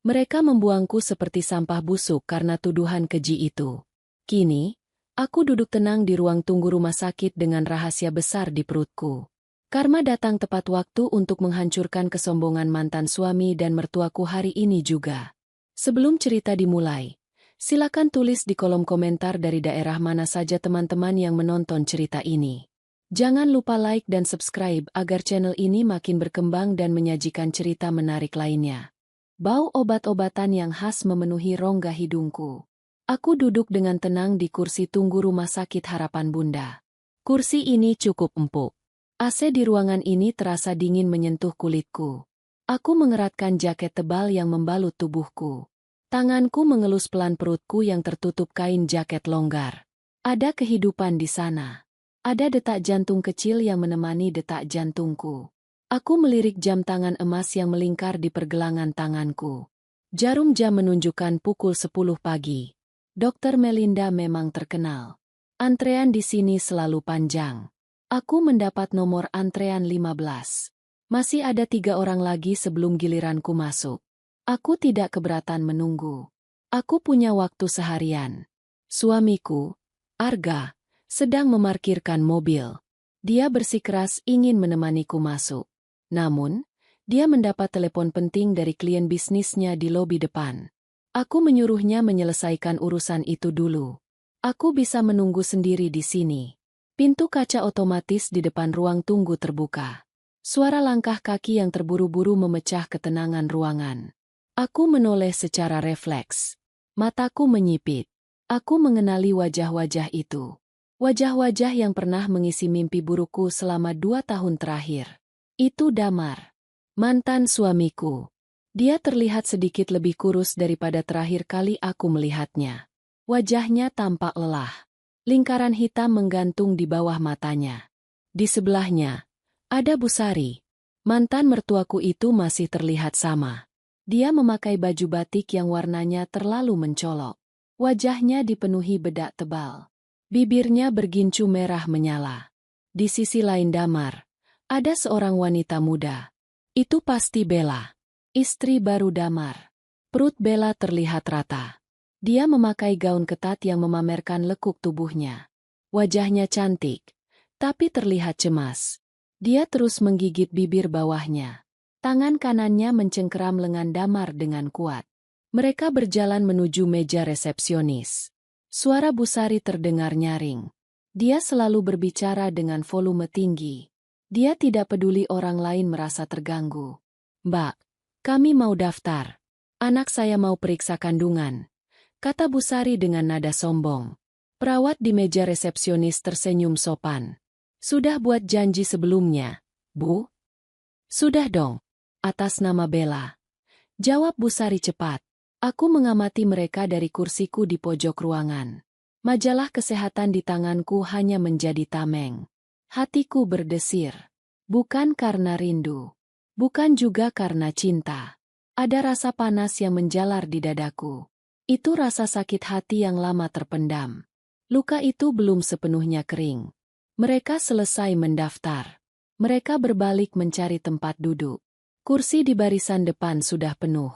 Mereka membuangku seperti sampah busuk karena tuduhan keji itu. Kini, aku duduk tenang di ruang tunggu rumah sakit dengan rahasia besar di perutku. Karma datang tepat waktu untuk menghancurkan kesombongan mantan suami dan mertuaku hari ini juga. Sebelum cerita dimulai, silakan tulis di kolom komentar dari daerah mana saja teman-teman yang menonton cerita ini. Jangan lupa like dan subscribe agar channel ini makin berkembang dan menyajikan cerita menarik lainnya. Bau obat-obatan yang khas memenuhi rongga hidungku. Aku duduk dengan tenang di kursi tunggu rumah sakit Harapan Bunda. Kursi ini cukup empuk. AC di ruangan ini terasa dingin menyentuh kulitku. Aku mengeratkan jaket tebal yang membalut tubuhku. Tanganku mengelus pelan perutku yang tertutup kain jaket longgar. Ada kehidupan di sana. Ada detak jantung kecil yang menemani detak jantungku. Aku melirik jam tangan emas yang melingkar di pergelangan tanganku. Jarum jam menunjukkan pukul 10 pagi. Dokter Melinda memang terkenal. Antrean di sini selalu panjang. Aku mendapat nomor antrean 15. Masih ada 3 orang lagi sebelum giliranku masuk. Aku tidak keberatan menunggu. Aku punya waktu seharian. Suamiku, Arga, sedang memarkirkan mobil. Dia bersikeras ingin menemaniku masuk. Namun, dia mendapat telepon penting dari klien bisnisnya di lobi depan. Aku menyuruhnya menyelesaikan urusan itu dulu. Aku bisa menunggu sendiri di sini. Pintu kaca otomatis di depan ruang tunggu terbuka. Suara langkah kaki yang terburu-buru memecah ketenangan ruangan. Aku menoleh secara refleks. Mataku menyipit. Aku mengenali wajah-wajah itu. Wajah-wajah yang pernah mengisi mimpi burukku selama 2 tahun terakhir. Itu Damar, mantan suamiku. Dia terlihat sedikit lebih kurus daripada terakhir kali aku melihatnya. Wajahnya tampak lelah. Lingkaran hitam menggantung di bawah matanya. Di sebelahnya, ada Busari. Mantan mertuaku itu masih terlihat sama. Dia memakai baju batik yang warnanya terlalu mencolok. Wajahnya dipenuhi bedak tebal. Bibirnya bergincu merah menyala. Di sisi lain Damar, ada seorang wanita muda. Itu pasti Bella, istri baru Damar. Perut Bella terlihat rata. Dia memakai gaun ketat yang memamerkan lekuk tubuhnya. Wajahnya cantik, tapi terlihat cemas. Dia terus menggigit bibir bawahnya. Tangan kanannya mencengkeram lengan Damar dengan kuat. Mereka berjalan menuju meja resepsionis. Suara Busari terdengar nyaring. Dia selalu berbicara dengan volume tinggi. Dia tidak peduli orang lain merasa terganggu. "Mbak, kami mau daftar. Anak saya mau periksa kandungan," kata Busari dengan nada sombong. Perawat di meja resepsionis tersenyum sopan. "Sudah buat janji sebelumnya, Bu?" "Sudah dong. Atas nama Bella," jawab Busari cepat. Aku mengamati mereka dari kursiku di pojok ruangan. Majalah kesehatan di tanganku hanya menjadi tameng. Hatiku berdesir. Bukan karena rindu. Bukan juga karena cinta. Ada rasa panas yang menjalar di dadaku. Itu rasa sakit hati yang lama terpendam. Luka itu belum sepenuhnya kering. Mereka selesai mendaftar. Mereka berbalik mencari tempat duduk. Kursi di barisan depan sudah penuh.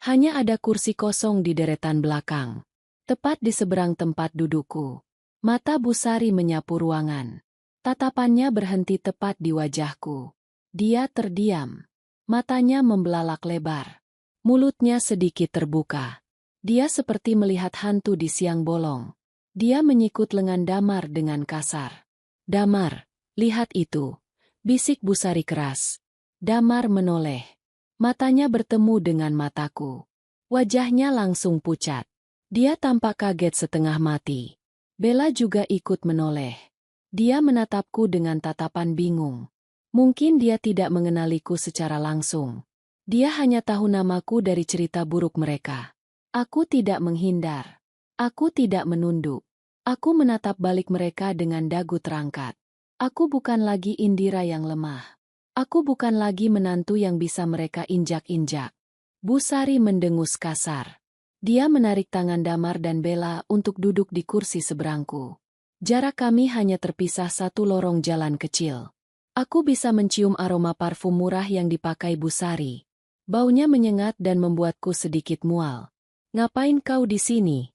Hanya ada kursi kosong di deretan belakang. Tepat di seberang tempat dudukku. Mata Busari menyapu ruangan. Tatapannya berhenti tepat di wajahku. Dia terdiam. Matanya membelalak lebar. Mulutnya sedikit terbuka. Dia seperti melihat hantu di siang bolong. Dia menyikut lengan Damar dengan kasar. "Damar, lihat itu," bisik Busari keras. Damar menoleh. Matanya bertemu dengan mataku. Wajahnya langsung pucat. Dia tampak kaget setengah mati. Bella juga ikut menoleh. Dia menatapku dengan tatapan bingung. Mungkin dia tidak mengenaliku secara langsung. Dia hanya tahu namaku dari cerita buruk mereka. Aku tidak menghindar. Aku tidak menunduk. Aku menatap balik mereka dengan dagu terangkat. Aku bukan lagi Indira yang lemah. Aku bukan lagi menantu yang bisa mereka injak-injak. Busari mendengus kasar. Dia menarik tangan Damar dan Bella untuk duduk di kursi seberangku. Jarak kami hanya terpisah satu lorong jalan kecil. Aku bisa mencium aroma parfum murah yang dipakai Busari. Baunya menyengat dan membuatku sedikit mual. Ngapain kau di sini?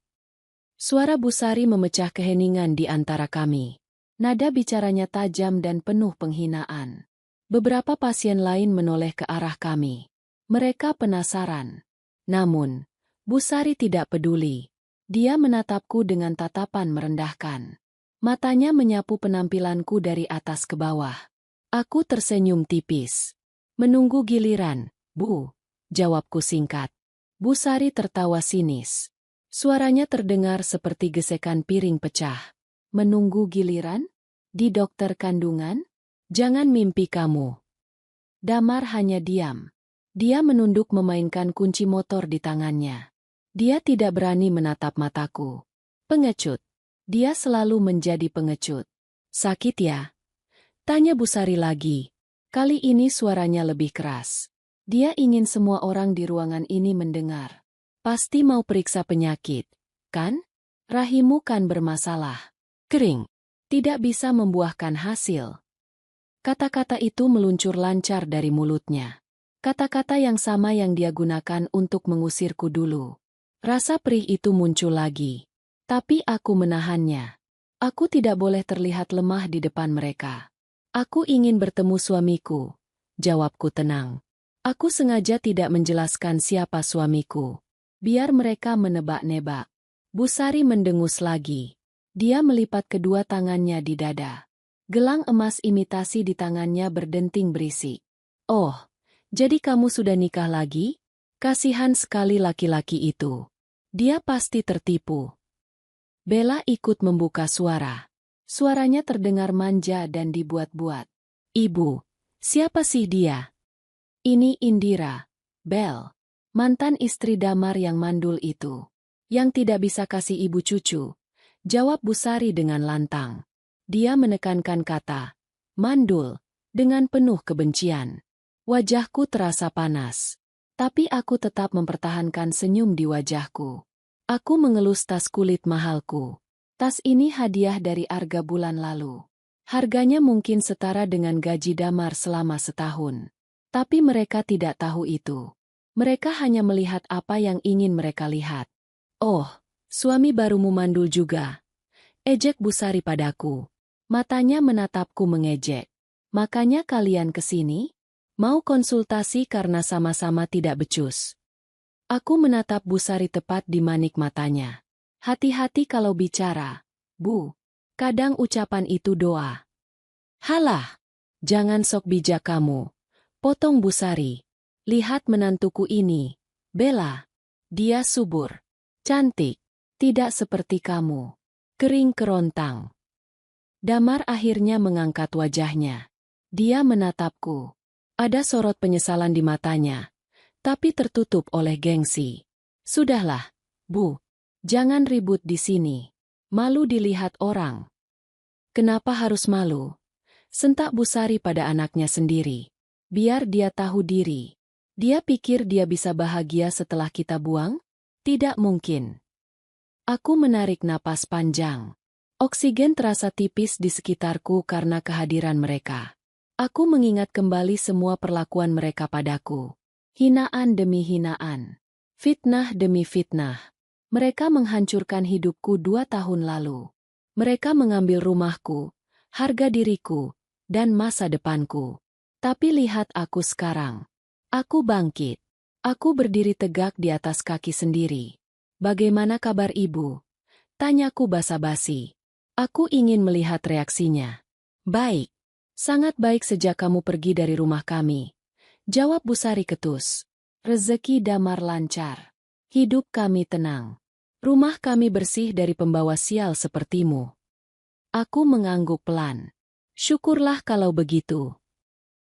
Suara Busari memecah keheningan di antara kami. Nada bicaranya tajam dan penuh penghinaan. Beberapa pasien lain menoleh ke arah kami. Mereka penasaran. Namun, Busari tidak peduli. Dia menatapku dengan tatapan merendahkan. Matanya menyapu penampilanku dari atas ke bawah. Aku tersenyum tipis. Menunggu giliran, Bu, jawabku singkat. Busari tertawa sinis. Suaranya terdengar seperti gesekan piring pecah. Menunggu giliran? Di dokter kandungan? Jangan mimpi kamu. Damar hanya diam. Dia menunduk memainkan kunci motor di tangannya. Dia tidak berani menatap mataku. Pengecut. Dia selalu menjadi pengecut. Sakit ya? Tanya Busari lagi. Kali ini suaranya lebih keras. Dia ingin semua orang di ruangan ini mendengar. Pasti mau periksa penyakit, kan? Rahimu kan bermasalah. Kering. Tidak bisa membuahkan hasil. Kata-kata itu meluncur lancar dari mulutnya. Kata-kata yang sama yang dia gunakan untuk mengusirku dulu. Rasa perih itu muncul lagi. Tapi aku menahannya. Aku tidak boleh terlihat lemah di depan mereka. Aku ingin bertemu suamiku. Jawabku tenang. Aku sengaja tidak menjelaskan siapa suamiku. Biar mereka menebak-nebak. Busari mendengus lagi. Dia melipat kedua tangannya di dada. Gelang emas imitasi di tangannya berdenting berisik. Oh, jadi kamu sudah nikah lagi? Kasihan sekali laki-laki itu. Dia pasti tertipu. Bella ikut membuka suara. Suaranya terdengar manja dan dibuat-buat. Ibu, siapa sih dia? Ini Indira, Bel, mantan istri Damar yang mandul itu. Yang tidak bisa kasih ibu cucu. Jawab Busari dengan lantang. Dia menekankan kata, mandul, dengan penuh kebencian. Wajahku terasa panas. Tapi aku tetap mempertahankan senyum di wajahku. Aku mengelus tas kulit mahalku. Tas ini hadiah dari Arga bulan lalu. Harganya mungkin setara dengan gaji Damar selama setahun. Tapi mereka tidak tahu itu. Mereka hanya melihat apa yang ingin mereka lihat. Oh, suami barumu mandul juga. Ejek Busari padaku. Matanya menatapku mengejek. Makanya kalian kesini? Mau konsultasi karena sama-sama tidak becus. Aku menatap Busari tepat di manik matanya. Hati-hati kalau bicara, Bu. Kadang ucapan itu doa. Halah, jangan sok bijak kamu. Potong Busari. Lihat menantuku ini, Bella. Dia subur. Cantik. Tidak seperti kamu. Kering kerontang. Damar akhirnya mengangkat wajahnya. Dia menatapku. Ada sorot penyesalan di matanya, tapi tertutup oleh gengsi. Sudahlah, Bu. Jangan ribut di sini. Malu dilihat orang. Kenapa harus malu? Sentak Busari pada anaknya sendiri. Biar dia tahu diri. Dia pikir dia bisa bahagia setelah kita buang? Tidak mungkin. Aku menarik napas panjang. Oksigen terasa tipis di sekitarku karena kehadiran mereka. Aku mengingat kembali semua perlakuan mereka padaku. Hinaan demi hinaan. Fitnah demi fitnah. Mereka menghancurkan hidupku 2 tahun lalu. Mereka mengambil rumahku, harga diriku, dan masa depanku. Tapi lihat aku sekarang. Aku bangkit. Aku berdiri tegak di atas kaki sendiri. Bagaimana kabar ibu? Tanyaku basa-basi. Aku ingin melihat reaksinya. Baik. Sangat baik sejak kamu pergi dari rumah kami. Jawab Busari ketus. Rezeki Damar lancar. Hidup kami tenang. Rumah kami bersih dari pembawa sial sepertimu. Aku mengangguk pelan. Syukurlah kalau begitu.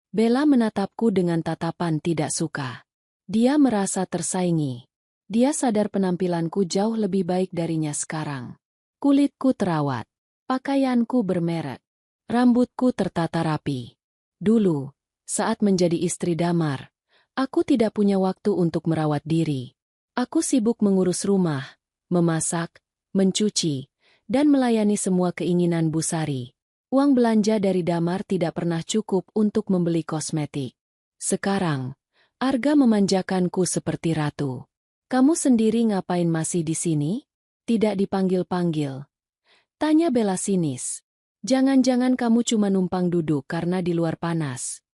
Bella menatapku dengan tatapan tidak suka. Dia merasa tersaingi. Dia sadar penampilanku jauh lebih baik darinya sekarang. Kulitku terawat. Pakaianku bermerek. Rambutku tertata rapi. Dulu, saat menjadi istri Damar, aku tidak punya waktu untuk merawat diri. Aku sibuk mengurus rumah, memasak, mencuci, dan melayani semua keinginan Busari. Uang belanja dari Damar tidak pernah cukup untuk membeli kosmetik. Sekarang, Arga memanjakanku seperti ratu. Kamu sendiri ngapain masih di sini? Tidak dipanggil-panggil. Tanya Bella sinis. Jangan-jangan kamu cuma numpang duduk karena di luar panas.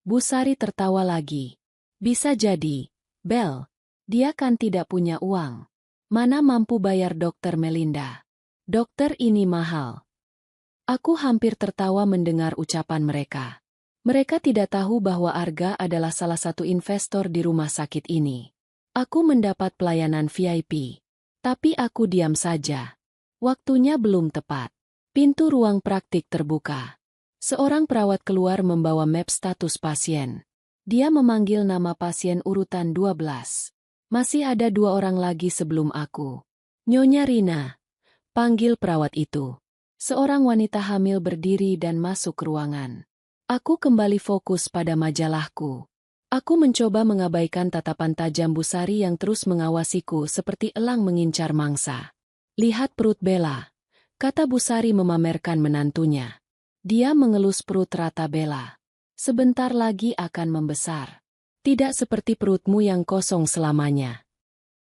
Busari tertawa lagi. Bisa jadi, Bel. Dia kan tidak punya uang. Mana mampu bayar dokter Melinda. Dokter ini mahal. Aku hampir tertawa mendengar ucapan mereka. Mereka tidak tahu bahwa Arga adalah salah satu investor di rumah sakit ini. Aku mendapat pelayanan VIP. Tapi aku diam saja. Waktunya belum tepat. Pintu ruang praktik terbuka. Seorang perawat keluar membawa map status pasien. Dia memanggil nama pasien urutan 12. Masih ada 2 orang lagi sebelum aku. Nyonya Rina. Panggil perawat itu. Seorang wanita hamil berdiri dan masuk ke ruangan. Aku kembali fokus pada majalahku. Aku mencoba mengabaikan tatapan tajam Busari yang terus mengawasiku seperti elang mengincar mangsa. Lihat perut Bella, kata Busari memamerkan menantunya. Dia mengelus perut rata Bella. Sebentar lagi akan membesar. Tidak seperti perutmu yang kosong selamanya.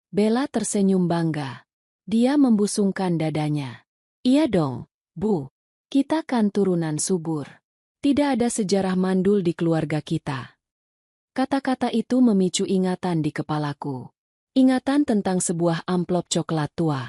Bella tersenyum bangga. Dia membusungkan dadanya. Iya dong, Bu. Kita kan turunan subur. Tidak ada sejarah mandul di keluarga kita. Kata-kata itu memicu ingatan di kepalaku. Ingatan tentang sebuah amplop coklat tua.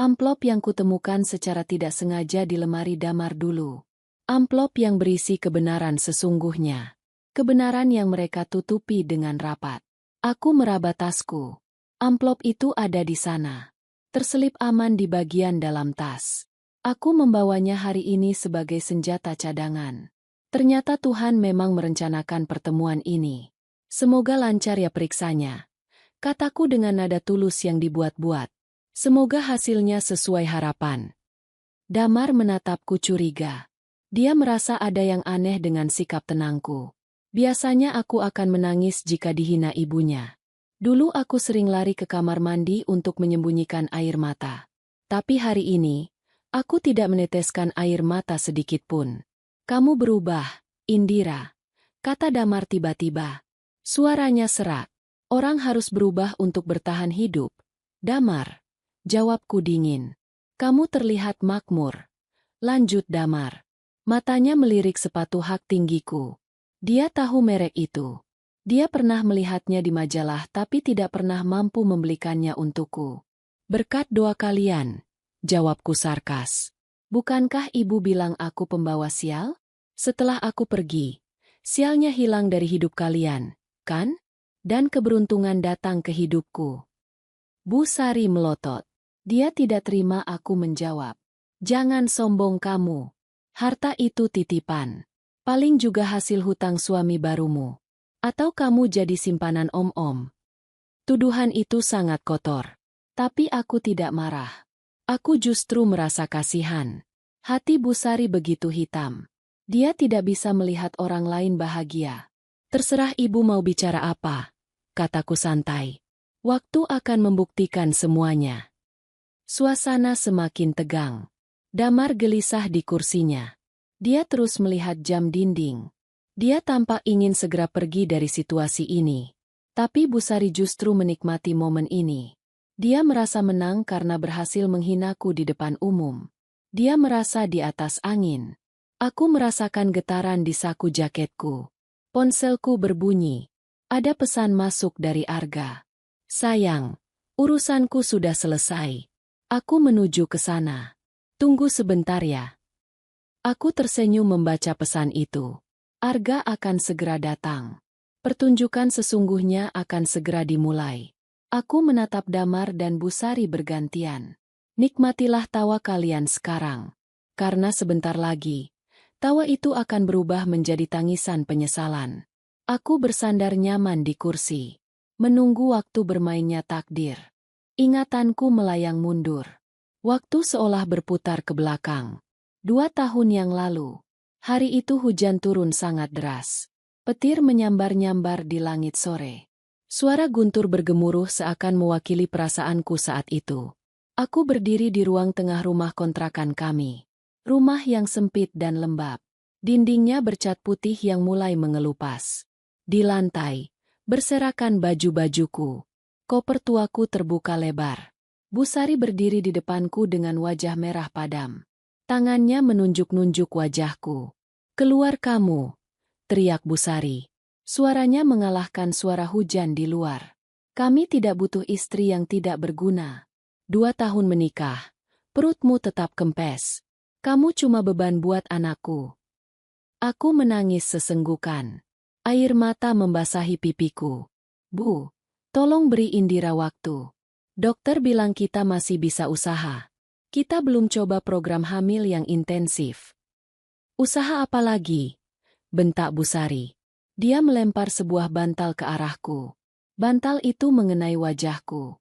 Amplop yang kutemukan secara tidak sengaja di lemari Damar dulu. Amplop yang berisi kebenaran sesungguhnya. Kebenaran yang mereka tutupi dengan rapat. Aku meraba tasku. Amplop itu ada di sana. Terselip aman di bagian dalam tas. Aku membawanya hari ini sebagai senjata cadangan. Ternyata Tuhan memang merencanakan pertemuan ini. Semoga lancar ya periksanya. Kataku dengan nada tulus yang dibuat-buat. Semoga hasilnya sesuai harapan. Damar menatapku curiga. Dia merasa ada yang aneh dengan sikap tenangku. Biasanya aku akan menangis jika dihina ibunya. Dulu aku sering lari ke kamar mandi untuk menyembunyikan air mata. Tapi hari ini, aku tidak meneteskan air mata sedikit pun. Kamu berubah, Indira, kata Damar tiba-tiba. Suaranya serak. Orang harus berubah untuk bertahan hidup. Damar, jawabku dingin. Kamu terlihat makmur. Lanjut Damar. Matanya melirik sepatu hak tinggiku. Dia tahu merek itu. Dia pernah melihatnya di majalah tapi tidak pernah mampu membelikannya untukku. Berkat doa kalian, jawabku sarkas. Bukankah ibu bilang aku pembawa sial? Setelah aku pergi, sialnya hilang dari hidup kalian, kan? Dan keberuntungan datang ke hidupku. Busari melotot. Dia tidak terima aku menjawab. Jangan sombong kamu. Harta itu titipan. Paling juga hasil hutang suami barumu. Atau kamu jadi simpanan om-om. Tuduhan itu sangat kotor. Tapi aku tidak marah. Aku justru merasa kasihan. Hati Busari begitu hitam. Dia tidak bisa melihat orang lain bahagia. Terserah ibu mau bicara apa, kataku santai. Waktu akan membuktikan semuanya. Suasana semakin tegang. Damar gelisah di kursinya. Dia terus melihat jam dinding. Dia tampak ingin segera pergi dari situasi ini. Tapi Busari justru menikmati momen ini. Dia merasa menang karena berhasil menghinaku di depan umum. Dia merasa di atas angin. Aku merasakan getaran di saku jaketku. Ponselku berbunyi. Ada pesan masuk dari Arga. Sayang, urusanku sudah selesai. Aku menuju ke sana. Tunggu sebentar ya. Aku tersenyum membaca pesan itu. Arga akan segera datang. Pertunjukan sesungguhnya akan segera dimulai. Aku menatap Damar dan Busari bergantian. Nikmatilah tawa kalian sekarang. Karena sebentar lagi, tawa itu akan berubah menjadi tangisan penyesalan. Aku bersandar nyaman di kursi. Menunggu waktu bermainnya takdir. Ingatanku melayang mundur. Waktu seolah berputar ke belakang. 2 tahun yang lalu. Hari itu hujan turun sangat deras. Petir menyambar-nyambar di langit sore. Suara guntur bergemuruh seakan mewakili perasaanku saat itu. Aku berdiri di ruang tengah rumah kontrakan kami. Rumah yang sempit dan lembab. Dindingnya bercat putih yang mulai mengelupas. Di lantai, Berserakan baju-bajuku. Koper tuaku terbuka lebar. Bu Sari berdiri di depanku dengan wajah merah padam. Tangannya menunjuk-nunjuk wajahku. "Keluar kamu!" teriak Bu Sari. Suaranya mengalahkan suara hujan di luar. "Kami tidak butuh istri yang tidak berguna. 2 tahun menikah, perutmu tetap kempes. Kamu cuma beban buat anakku." Aku menangis sesenggukan. Air mata membasahi pipiku. "Bu, tolong beri Indira waktu. Dokter bilang kita masih bisa usaha. Kita belum coba program hamil yang intensif." "Usaha apa lagi?" bentak Bu Sari. Dia melempar sebuah bantal ke arahku. Bantal itu mengenai wajahku.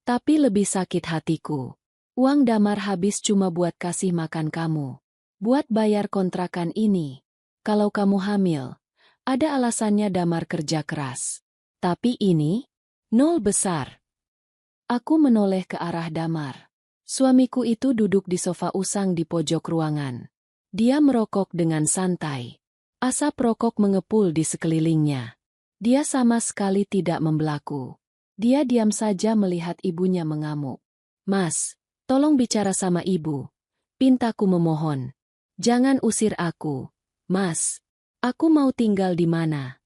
Tapi lebih sakit hatiku. Uang Damar habis cuma buat kasih makan kamu. Buat bayar kontrakan ini. Kalau kamu hamil, ada alasannya Damar kerja keras. Tapi ini, nol besar. Aku menoleh ke arah Damar. Suamiku itu duduk di sofa usang di pojok ruangan. Dia merokok dengan santai. Asap rokok mengepul di sekelilingnya. Dia sama sekali tidak membelaku. Dia diam saja melihat ibunya mengamuk. "Mas, tolong bicara sama ibu." Pintaku memohon. "Jangan usir aku. Mas, aku mau tinggal di mana?"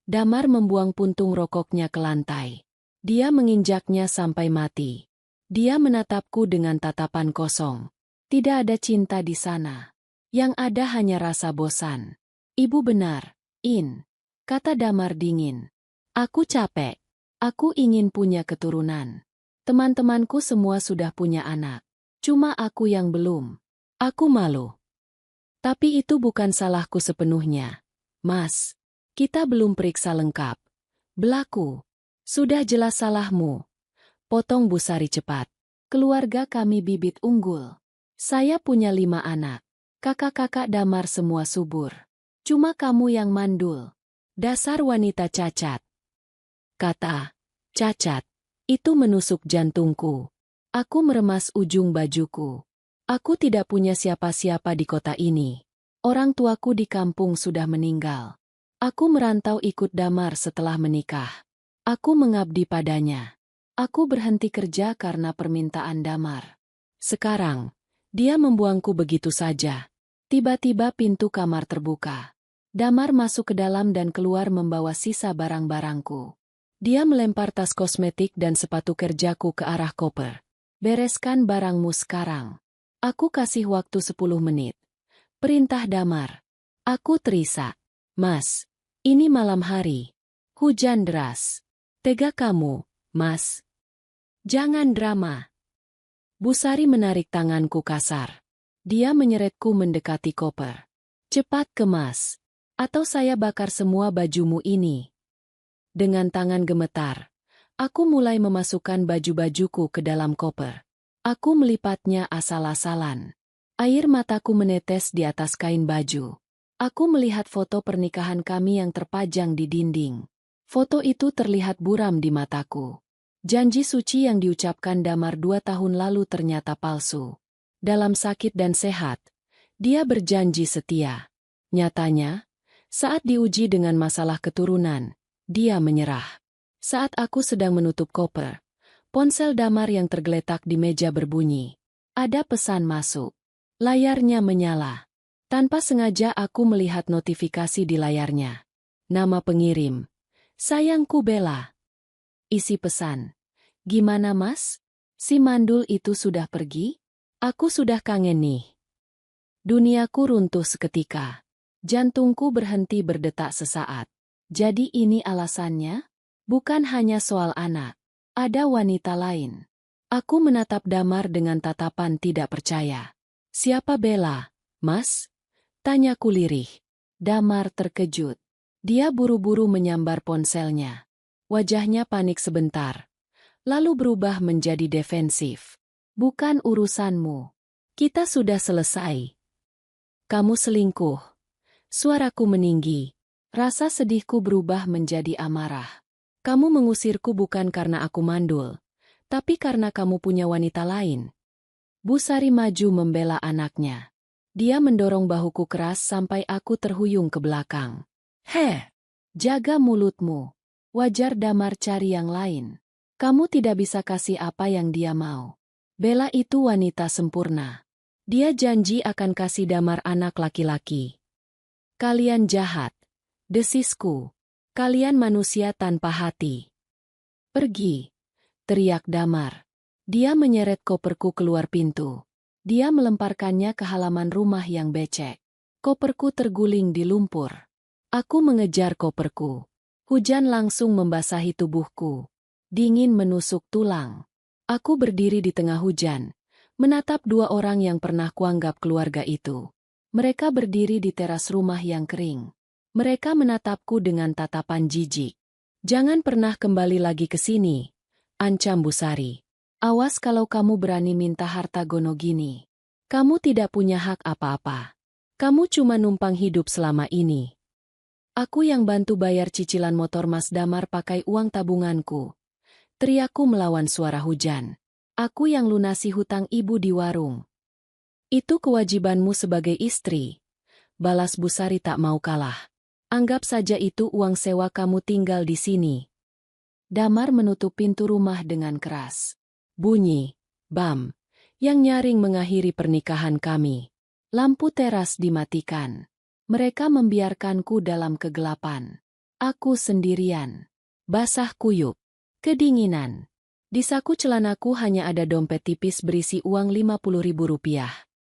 Damar membuang puntung rokoknya ke lantai. Dia menginjaknya sampai mati. Dia menatapku dengan tatapan kosong. Tidak ada cinta di sana. Yang ada hanya rasa bosan. "Ibu benar, In," kata Damar dingin. "Aku capek. Aku ingin punya keturunan. Teman-temanku semua sudah punya anak. Cuma aku yang belum. Aku malu. Tapi itu bukan salahku sepenuhnya. Mas, kita belum periksa lengkap." "Belaku. Sudah jelas salahmu." Potong Bu Sari cepat. "Keluarga kami bibit unggul. Saya punya 5 anak. Kakak-kakak Damar semua subur. Cuma kamu yang mandul. Dasar wanita cacat." Kata cacat itu menusuk jantungku. Aku meremas ujung bajuku. Aku tidak punya siapa-siapa di kota ini. Orang tuaku di kampung sudah meninggal. Aku merantau ikut Damar setelah menikah. Aku mengabdi padanya. Aku berhenti kerja karena permintaan Damar. Sekarang, dia membuangku begitu saja. Tiba-tiba pintu kamar terbuka. Damar masuk ke dalam dan keluar membawa sisa barang-barangku. Dia melempar tas kosmetik dan sepatu kerjaku ke arah koper. "Bereskan barangmu sekarang. Aku kasih waktu 10 menit. Perintah Damar." Aku terisak. "Mas, ini malam hari. Hujan deras. Tega kamu, Mas. Jangan drama." Bu Sari menarik tanganku kasar. Dia menyeretku mendekati koper. "Cepat kemas. Atau saya bakar semua bajumu ini." Dengan tangan gemetar, aku mulai memasukkan baju-bajuku ke dalam koper. Aku melipatnya asal-asalan. Air mataku menetes di atas kain baju. Aku melihat foto pernikahan kami yang terpajang di dinding. Foto itu terlihat buram di mataku. Janji suci yang diucapkan Damar 2 tahun lalu ternyata palsu. Dalam sakit dan sehat, dia berjanji setia. Nyatanya, saat diuji dengan masalah keturunan, dia menyerah. Saat aku sedang menutup koper, ponsel Damar yang tergeletak di meja berbunyi. Ada pesan masuk. Layarnya menyala. Tanpa sengaja aku melihat notifikasi di layarnya. Nama pengirim. "Sayangku Bella." Isi pesan. "Gimana Mas? Si mandul itu sudah pergi? Aku sudah kangen nih." Duniaku runtuh seketika. Jantungku berhenti berdetak sesaat. Jadi ini alasannya? Bukan hanya soal anak. Ada wanita lain. Aku menatap Damar dengan tatapan tidak percaya. "Siapa Bella, Mas?" tanyaku lirih. Damar terkejut. Dia buru-buru menyambar ponselnya. Wajahnya panik sebentar, lalu berubah menjadi defensif. "Bukan urusanmu. Kita sudah selesai." "Kamu selingkuh." Suaraku meninggi. Rasa sedihku berubah menjadi amarah. "Kamu mengusirku bukan karena aku mandul, tapi karena kamu punya wanita lain." Bu Sari maju membela anaknya. Dia mendorong bahuku keras sampai aku terhuyung ke belakang. Jaga mulutmu. Wajar Damar cari yang lain. Kamu tidak bisa kasih apa yang dia mau. Bella itu wanita sempurna. Dia janji akan kasih Damar anak laki-laki. Kalian jahat. Desisku. Kalian manusia tanpa hati. Pergi. Teriak Damar. Dia menyeret koperku keluar pintu. Dia melemparkannya ke halaman rumah yang becek. Koperku terguling di lumpur. Aku mengejar koperku. Hujan langsung membasahi tubuhku. Dingin menusuk tulang. Aku berdiri di tengah hujan, menatap dua orang yang pernah kuanggap keluarga itu. Mereka berdiri di teras rumah yang kering. Mereka menatapku dengan tatapan jijik. Jangan pernah kembali lagi ke sini, ancam Busari. Awas kalau kamu berani minta harta Gonogini. Kamu tidak punya hak apa-apa. Kamu cuma numpang hidup selama ini. Aku yang bantu bayar cicilan motor Mas Damar pakai uang tabunganku. Teriakku melawan suara hujan. Aku yang lunasi hutang ibu di warung. Itu kewajibanmu sebagai istri. Balas Busari tak mau kalah. Anggap saja itu uang sewa kamu tinggal di sini. Damar menutup pintu rumah dengan keras. Bunyi, bam, yang nyaring mengakhiri pernikahan kami. Lampu teras dimatikan. Mereka membiarkanku dalam kegelapan. Aku sendirian. Basah kuyup. Kedinginan. Di saku celanaku hanya ada dompet tipis berisi uang Rp50.000.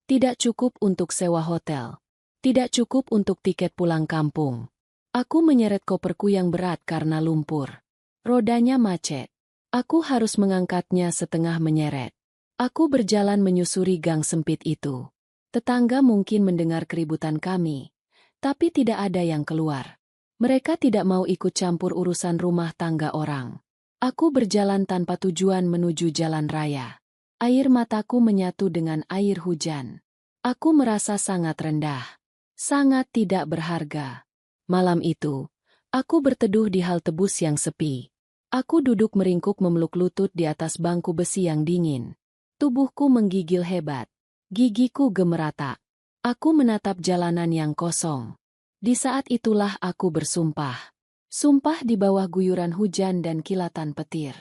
Tidak cukup untuk sewa hotel. Tidak cukup untuk tiket pulang kampung. Aku menyeret koperku yang berat karena lumpur. Rodanya macet. Aku harus mengangkatnya setengah menyeret. Aku berjalan menyusuri gang sempit itu. Tetangga mungkin mendengar keributan kami, tapi tidak ada yang keluar. Mereka tidak mau ikut campur urusan rumah tangga orang. Aku berjalan tanpa tujuan menuju jalan raya. Air mataku menyatu dengan air hujan. Aku merasa sangat rendah. Sangat tidak berharga. Malam itu, aku berteduh di halte bus yang sepi. Aku duduk meringkuk memeluk lutut di atas bangku besi yang dingin. Tubuhku menggigil hebat. Gigiku gemerata. Aku menatap jalanan yang kosong. Di saat itulah aku bersumpah. Sumpah di bawah guyuran hujan dan kilatan petir.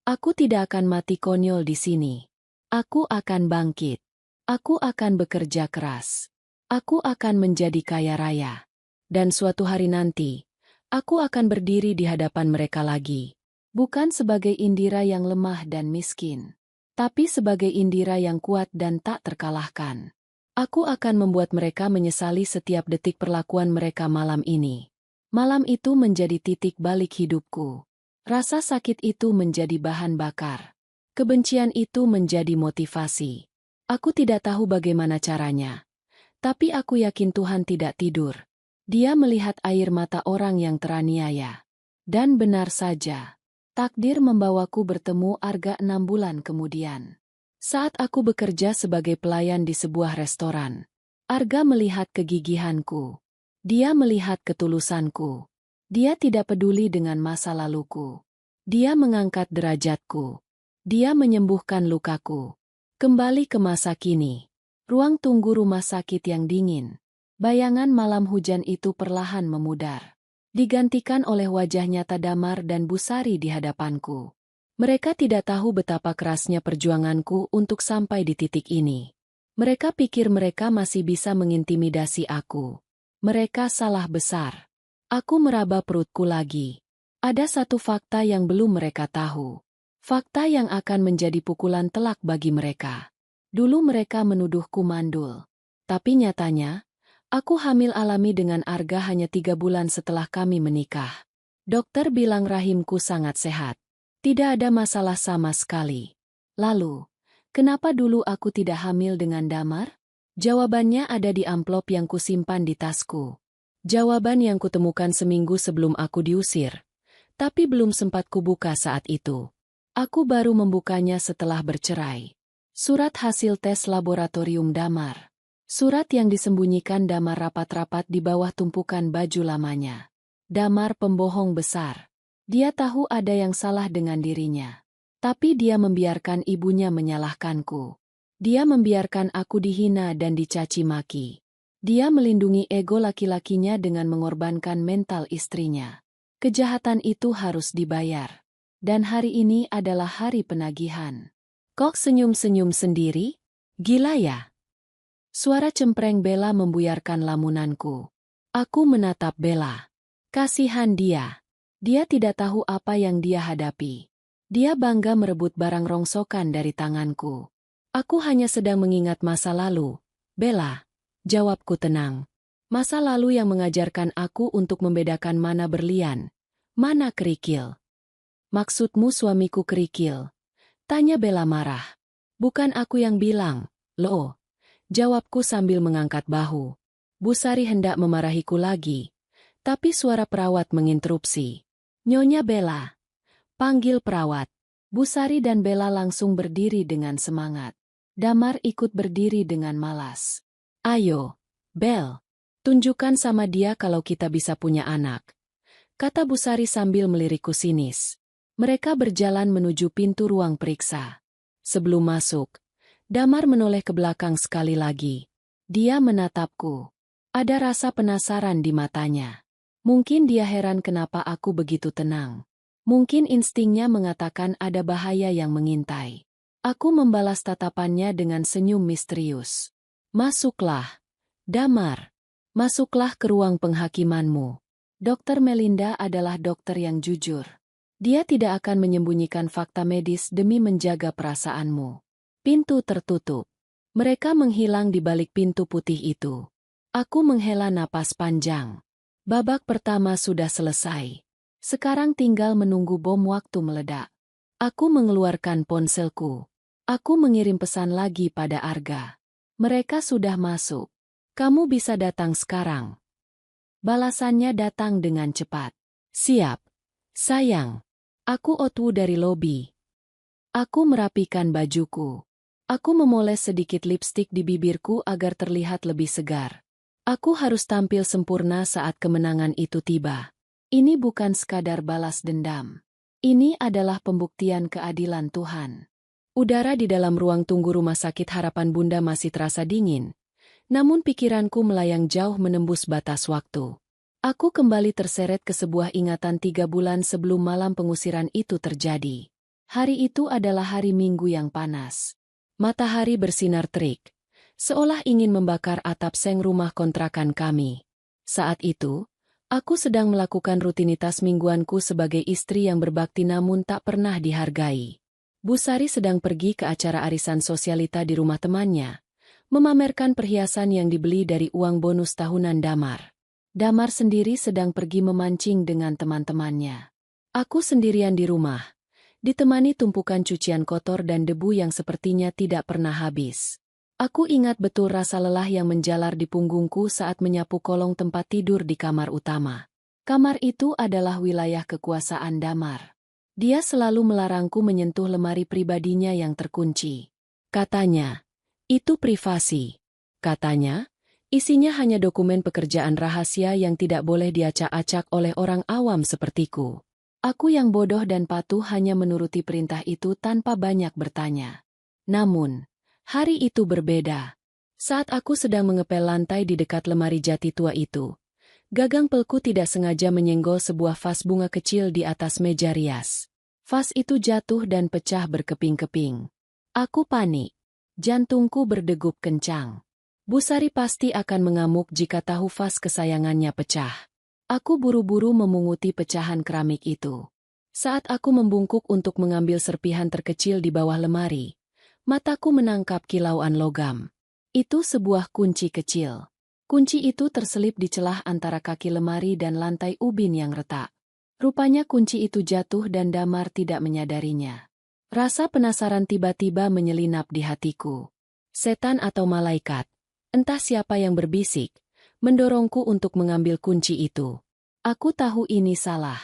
Aku tidak akan mati konyol di sini. Aku akan bangkit. Aku akan bekerja keras. Aku akan menjadi kaya raya. Dan suatu hari nanti, aku akan berdiri di hadapan mereka lagi. Bukan sebagai Indira yang lemah dan miskin, tapi sebagai Indira yang kuat dan tak terkalahkan. Aku akan membuat mereka menyesali setiap detik perlakuan mereka malam ini. Malam itu menjadi titik balik hidupku. Rasa sakit itu menjadi bahan bakar. Kebencian itu menjadi motivasi. Aku tidak tahu bagaimana caranya. Tapi aku yakin Tuhan tidak tidur. Dia melihat air mata orang yang teraniaya. Dan benar saja. Takdir membawaku bertemu Arga 6 bulan kemudian. Saat aku bekerja sebagai pelayan di sebuah restoran, Arga melihat kegigihanku. Dia melihat ketulusanku. Dia tidak peduli dengan masa laluku. Dia mengangkat derajatku. Dia menyembuhkan lukaku. Kembali ke masa kini. Ruang tunggu rumah sakit yang dingin. Bayangan malam hujan itu perlahan memudar. Digantikan oleh wajah nyata Damar dan Busari di hadapanku. Mereka tidak tahu betapa kerasnya perjuanganku untuk sampai di titik ini. Mereka pikir mereka masih bisa mengintimidasi aku. Mereka salah besar. Aku meraba perutku lagi. Ada satu fakta yang belum mereka tahu. Fakta yang akan menjadi pukulan telak bagi mereka. Dulu mereka menuduhku mandul. Tapi nyatanya, aku hamil alami dengan Arga hanya 3 bulan setelah kami menikah. Dokter bilang rahimku sangat sehat. Tidak ada masalah sama sekali. Lalu, kenapa dulu aku tidak hamil dengan Damar? Jawabannya ada di amplop yang kusimpan di tasku. Jawaban yang kutemukan seminggu sebelum aku diusir. Tapi belum sempat kubuka saat itu. Aku baru membukanya setelah bercerai. Surat hasil tes laboratorium Damar. Surat yang disembunyikan Damar rapat-rapat di bawah tumpukan baju lamanya. Damar pembohong besar. Dia tahu ada yang salah dengan dirinya. Tapi dia membiarkan ibunya menyalahkanku. Dia membiarkan aku dihina dan dicaci maki. Dia melindungi ego laki-lakinya dengan mengorbankan mental istrinya. Kejahatan itu harus dibayar. Dan hari ini adalah hari penagihan. Kok senyum-senyum sendiri? Gila ya? Suara cempreng Bella membuyarkan lamunanku. Aku menatap Bella. Kasihan dia. Dia tidak tahu apa yang dia hadapi. Dia bangga merebut barang rongsokan dari tanganku. Aku hanya sedang mengingat masa lalu. Bella, jawabku tenang. Masa lalu yang mengajarkan aku untuk membedakan mana berlian, mana kerikil. Maksudmu suamiku kerikil? Tanya Bella marah. Bukan aku yang bilang, loh. Jawabku sambil mengangkat bahu. Bu Sari hendak memarahiku lagi. Tapi suara perawat menginterupsi. Nyonya Bella. Panggil perawat. Bu Sari dan Bella langsung berdiri dengan semangat. Damar ikut berdiri dengan malas. Ayo, Bel. Tunjukkan sama dia kalau kita bisa punya anak. Kata Bu Sari sambil melirikku sinis. Mereka berjalan menuju pintu ruang periksa. Sebelum masuk, Damar menoleh ke belakang sekali lagi. Dia menatapku. Ada rasa penasaran di matanya. Mungkin dia heran kenapa aku begitu tenang. Mungkin instingnya mengatakan ada bahaya yang mengintai. Aku membalas tatapannya dengan senyum misterius. Masuklah, Damar. Masuklah ke ruang penghakimanmu. Dokter Melinda adalah dokter yang jujur. Dia tidak akan menyembunyikan fakta medis demi menjaga perasaanmu. Pintu tertutup. Mereka menghilang di balik pintu putih itu. Aku menghela napas panjang. Babak pertama sudah selesai. Sekarang tinggal menunggu bom waktu meledak. Aku mengeluarkan ponselku. Aku mengirim pesan lagi pada Arga. Mereka sudah masuk. Kamu bisa datang sekarang. Balasannya datang dengan cepat. Siap. Sayang. Aku Otwu dari lobi. Aku merapikan bajuku. Aku memoles sedikit lipstik di bibirku agar terlihat lebih segar. Aku harus tampil sempurna saat kemenangan itu tiba. Ini bukan sekadar balas dendam. Ini adalah pembuktian keadilan Tuhan. Udara di dalam ruang tunggu Rumah Sakit Harapan Bunda masih terasa dingin. Namun pikiranku melayang jauh menembus batas waktu. Aku kembali terseret ke sebuah ingatan 3 bulan sebelum malam pengusiran itu terjadi. Hari itu adalah hari Minggu yang panas. Matahari bersinar terik, seolah ingin membakar atap seng rumah kontrakan kami. Saat itu, aku sedang melakukan rutinitas mingguanku sebagai istri yang berbakti namun tak pernah dihargai. Bu Sari sedang pergi ke acara arisan sosialita di rumah temannya, memamerkan perhiasan yang dibeli dari uang bonus tahunan Damar. Damar sendiri sedang pergi memancing dengan teman-temannya. Aku sendirian di rumah, ditemani tumpukan cucian kotor dan debu yang sepertinya tidak pernah habis. Aku ingat betul rasa lelah yang menjalar di punggungku saat menyapu kolong tempat tidur di kamar utama. Kamar itu adalah wilayah kekuasaan Damar. Dia selalu melarangku menyentuh lemari pribadinya yang terkunci. Katanya, itu privasi. Katanya, isinya hanya dokumen pekerjaan rahasia yang tidak boleh diacak-acak oleh orang awam sepertiku. Aku yang bodoh dan patuh hanya menuruti perintah itu tanpa banyak bertanya. Namun, hari itu berbeda. Saat aku sedang mengepel lantai di dekat lemari jati tua itu, gagang pelku tidak sengaja menyenggol sebuah vas bunga kecil di atas meja rias. Vas itu jatuh dan pecah berkeping-keping. Aku panik. Jantungku berdegup kencang. Bu Sari pasti akan mengamuk jika tahu vas kesayangannya pecah. Aku buru-buru memunguti pecahan keramik itu. Saat aku membungkuk untuk mengambil serpihan terkecil di bawah lemari, mataku menangkap kilauan logam. Itu sebuah kunci kecil. Kunci itu terselip di celah antara kaki lemari dan lantai ubin yang retak. Rupanya kunci itu jatuh dan Damar tidak menyadarinya. Rasa penasaran tiba-tiba menyelinap di hatiku. Setan atau malaikat, entah siapa yang berbisik, mendorongku untuk mengambil kunci itu. Aku tahu ini salah.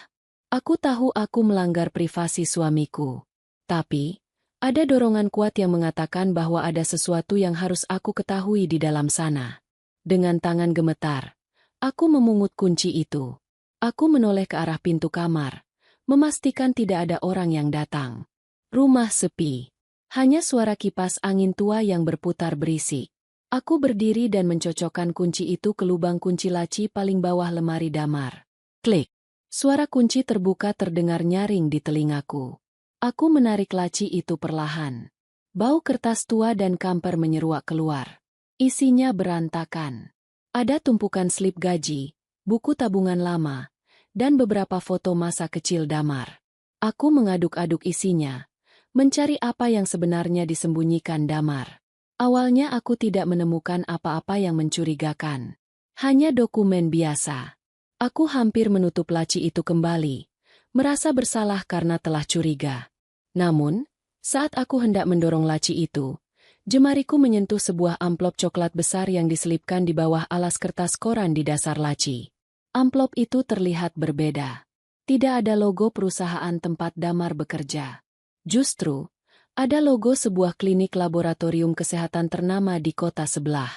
Aku tahu aku melanggar privasi suamiku. Tapi, ada dorongan kuat yang mengatakan bahwa ada sesuatu yang harus aku ketahui di dalam sana. Dengan tangan gemetar, aku memungut kunci itu. Aku menoleh ke arah pintu kamar, memastikan tidak ada orang yang datang. Rumah sepi. Hanya suara kipas angin tua yang berputar berisik. Aku berdiri dan mencocokkan kunci itu ke lubang kunci laci paling bawah lemari Damar. Klik. Suara kunci terbuka terdengar nyaring di telingaku. Aku menarik laci itu perlahan. Bau kertas tua dan kamper menyeruak keluar. Isinya berantakan. Ada tumpukan slip gaji, buku tabungan lama, dan beberapa foto masa kecil Damar. Aku mengaduk-aduk isinya, mencari apa yang sebenarnya disembunyikan Damar. Awalnya aku tidak menemukan apa-apa yang mencurigakan. Hanya dokumen biasa. Aku hampir menutup laci itu kembali, merasa bersalah karena telah curiga. Namun, saat aku hendak mendorong laci itu, jemariku menyentuh sebuah amplop coklat besar yang diselipkan di bawah alas kertas koran di dasar laci. Amplop itu terlihat berbeda. Tidak ada logo perusahaan tempat Damar bekerja. Justru, ada logo sebuah klinik laboratorium kesehatan ternama di kota sebelah.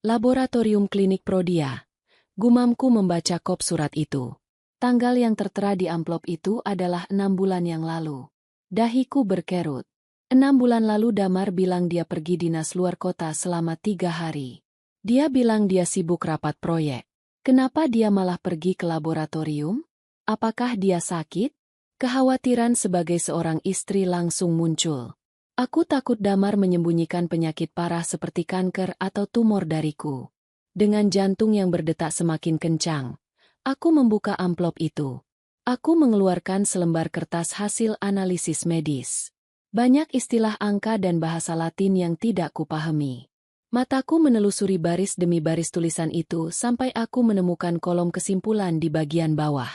Laboratorium Klinik Prodia. Gumamku membaca kop surat itu. Tanggal yang tertera di amplop itu adalah 6 bulan yang lalu. Dahiku berkerut. 6 bulan lalu Damar bilang dia pergi dinas luar kota selama 3 hari. Dia bilang dia sibuk rapat proyek. Kenapa dia malah pergi ke laboratorium? Apakah dia sakit? Kekhawatiran sebagai seorang istri langsung muncul. Aku takut Damar menyembunyikan penyakit parah seperti kanker atau tumor dariku. Dengan jantung yang berdetak semakin kencang, aku membuka amplop itu. Aku mengeluarkan selembar kertas hasil analisis medis. Banyak istilah angka dan bahasa Latin yang tidak kupahami. Mataku menelusuri baris demi baris tulisan itu sampai aku menemukan kolom kesimpulan di bagian bawah.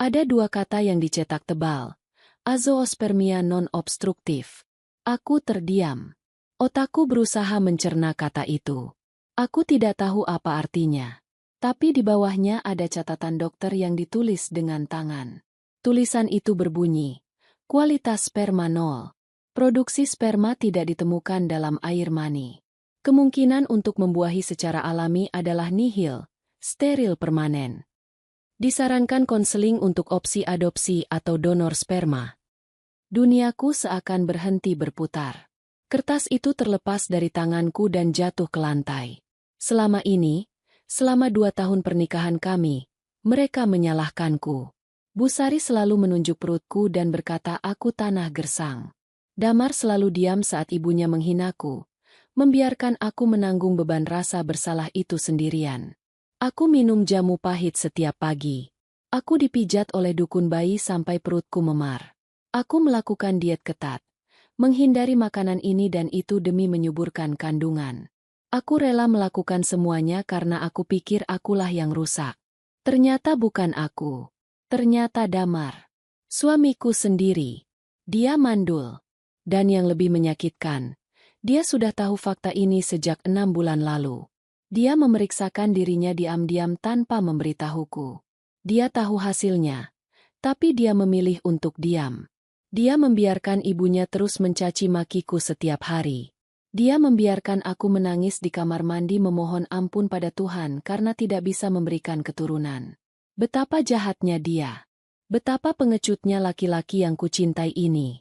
Ada 2 kata yang dicetak tebal. Azoospermia non-obstruktif. Aku terdiam. Otakku berusaha mencerna kata itu. Aku tidak tahu apa artinya. Tapi di bawahnya ada catatan dokter yang ditulis dengan tangan. Tulisan itu berbunyi, kualitas sperma 0. Produksi sperma tidak ditemukan dalam air mani. Kemungkinan untuk membuahi secara alami adalah nihil, steril permanen. Disarankan konseling untuk opsi adopsi atau donor sperma. Duniaku seakan berhenti berputar. Kertas itu terlepas dari tanganku dan jatuh ke lantai. Selama 2 tahun pernikahan kami, mereka menyalahkanku. Bu Sari selalu menunjuk perutku dan berkata aku tanah gersang. Damar selalu diam saat ibunya menghinaku, membiarkan aku menanggung beban rasa bersalah itu sendirian. Aku minum jamu pahit setiap pagi. Aku dipijat oleh dukun bayi sampai perutku memar. Aku melakukan diet ketat, menghindari makanan ini dan itu demi menyuburkan kandungan. Aku rela melakukan semuanya karena aku pikir akulah yang rusak. Ternyata bukan aku. Ternyata Damar. Suamiku sendiri. Dia mandul. Dan yang lebih menyakitkan, dia sudah tahu fakta ini sejak 6 bulan lalu. Dia memeriksakan dirinya diam-diam tanpa memberitahuku. Dia tahu hasilnya, tapi dia memilih untuk diam. Dia membiarkan ibunya terus mencaci makiku setiap hari. Dia membiarkan aku menangis di kamar mandi memohon ampun pada Tuhan karena tidak bisa memberikan keturunan. Betapa jahatnya dia. Betapa pengecutnya laki-laki yang kucintai ini.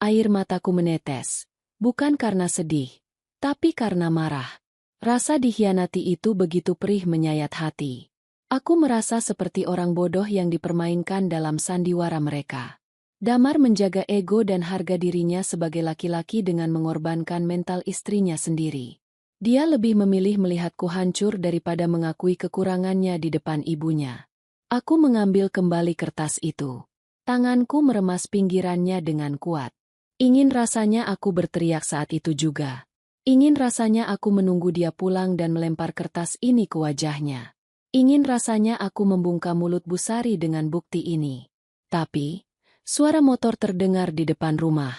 Air mataku menetes, bukan karena sedih, tapi karena marah. Rasa dikhianati itu begitu perih menyayat hati. Aku merasa seperti orang bodoh yang dipermainkan dalam sandiwara mereka. Damar menjaga ego dan harga dirinya sebagai laki-laki dengan mengorbankan mental istrinya sendiri. Dia lebih memilih melihatku hancur daripada mengakui kekurangannya di depan ibunya. Aku mengambil kembali kertas itu. Tanganku meremas pinggirannya dengan kuat. Ingin rasanya aku berteriak saat itu juga. Ingin rasanya aku menunggu dia pulang dan melempar kertas ini ke wajahnya. Ingin rasanya aku membungkam mulut Bu Sari dengan bukti ini. Tapi suara motor terdengar di depan rumah.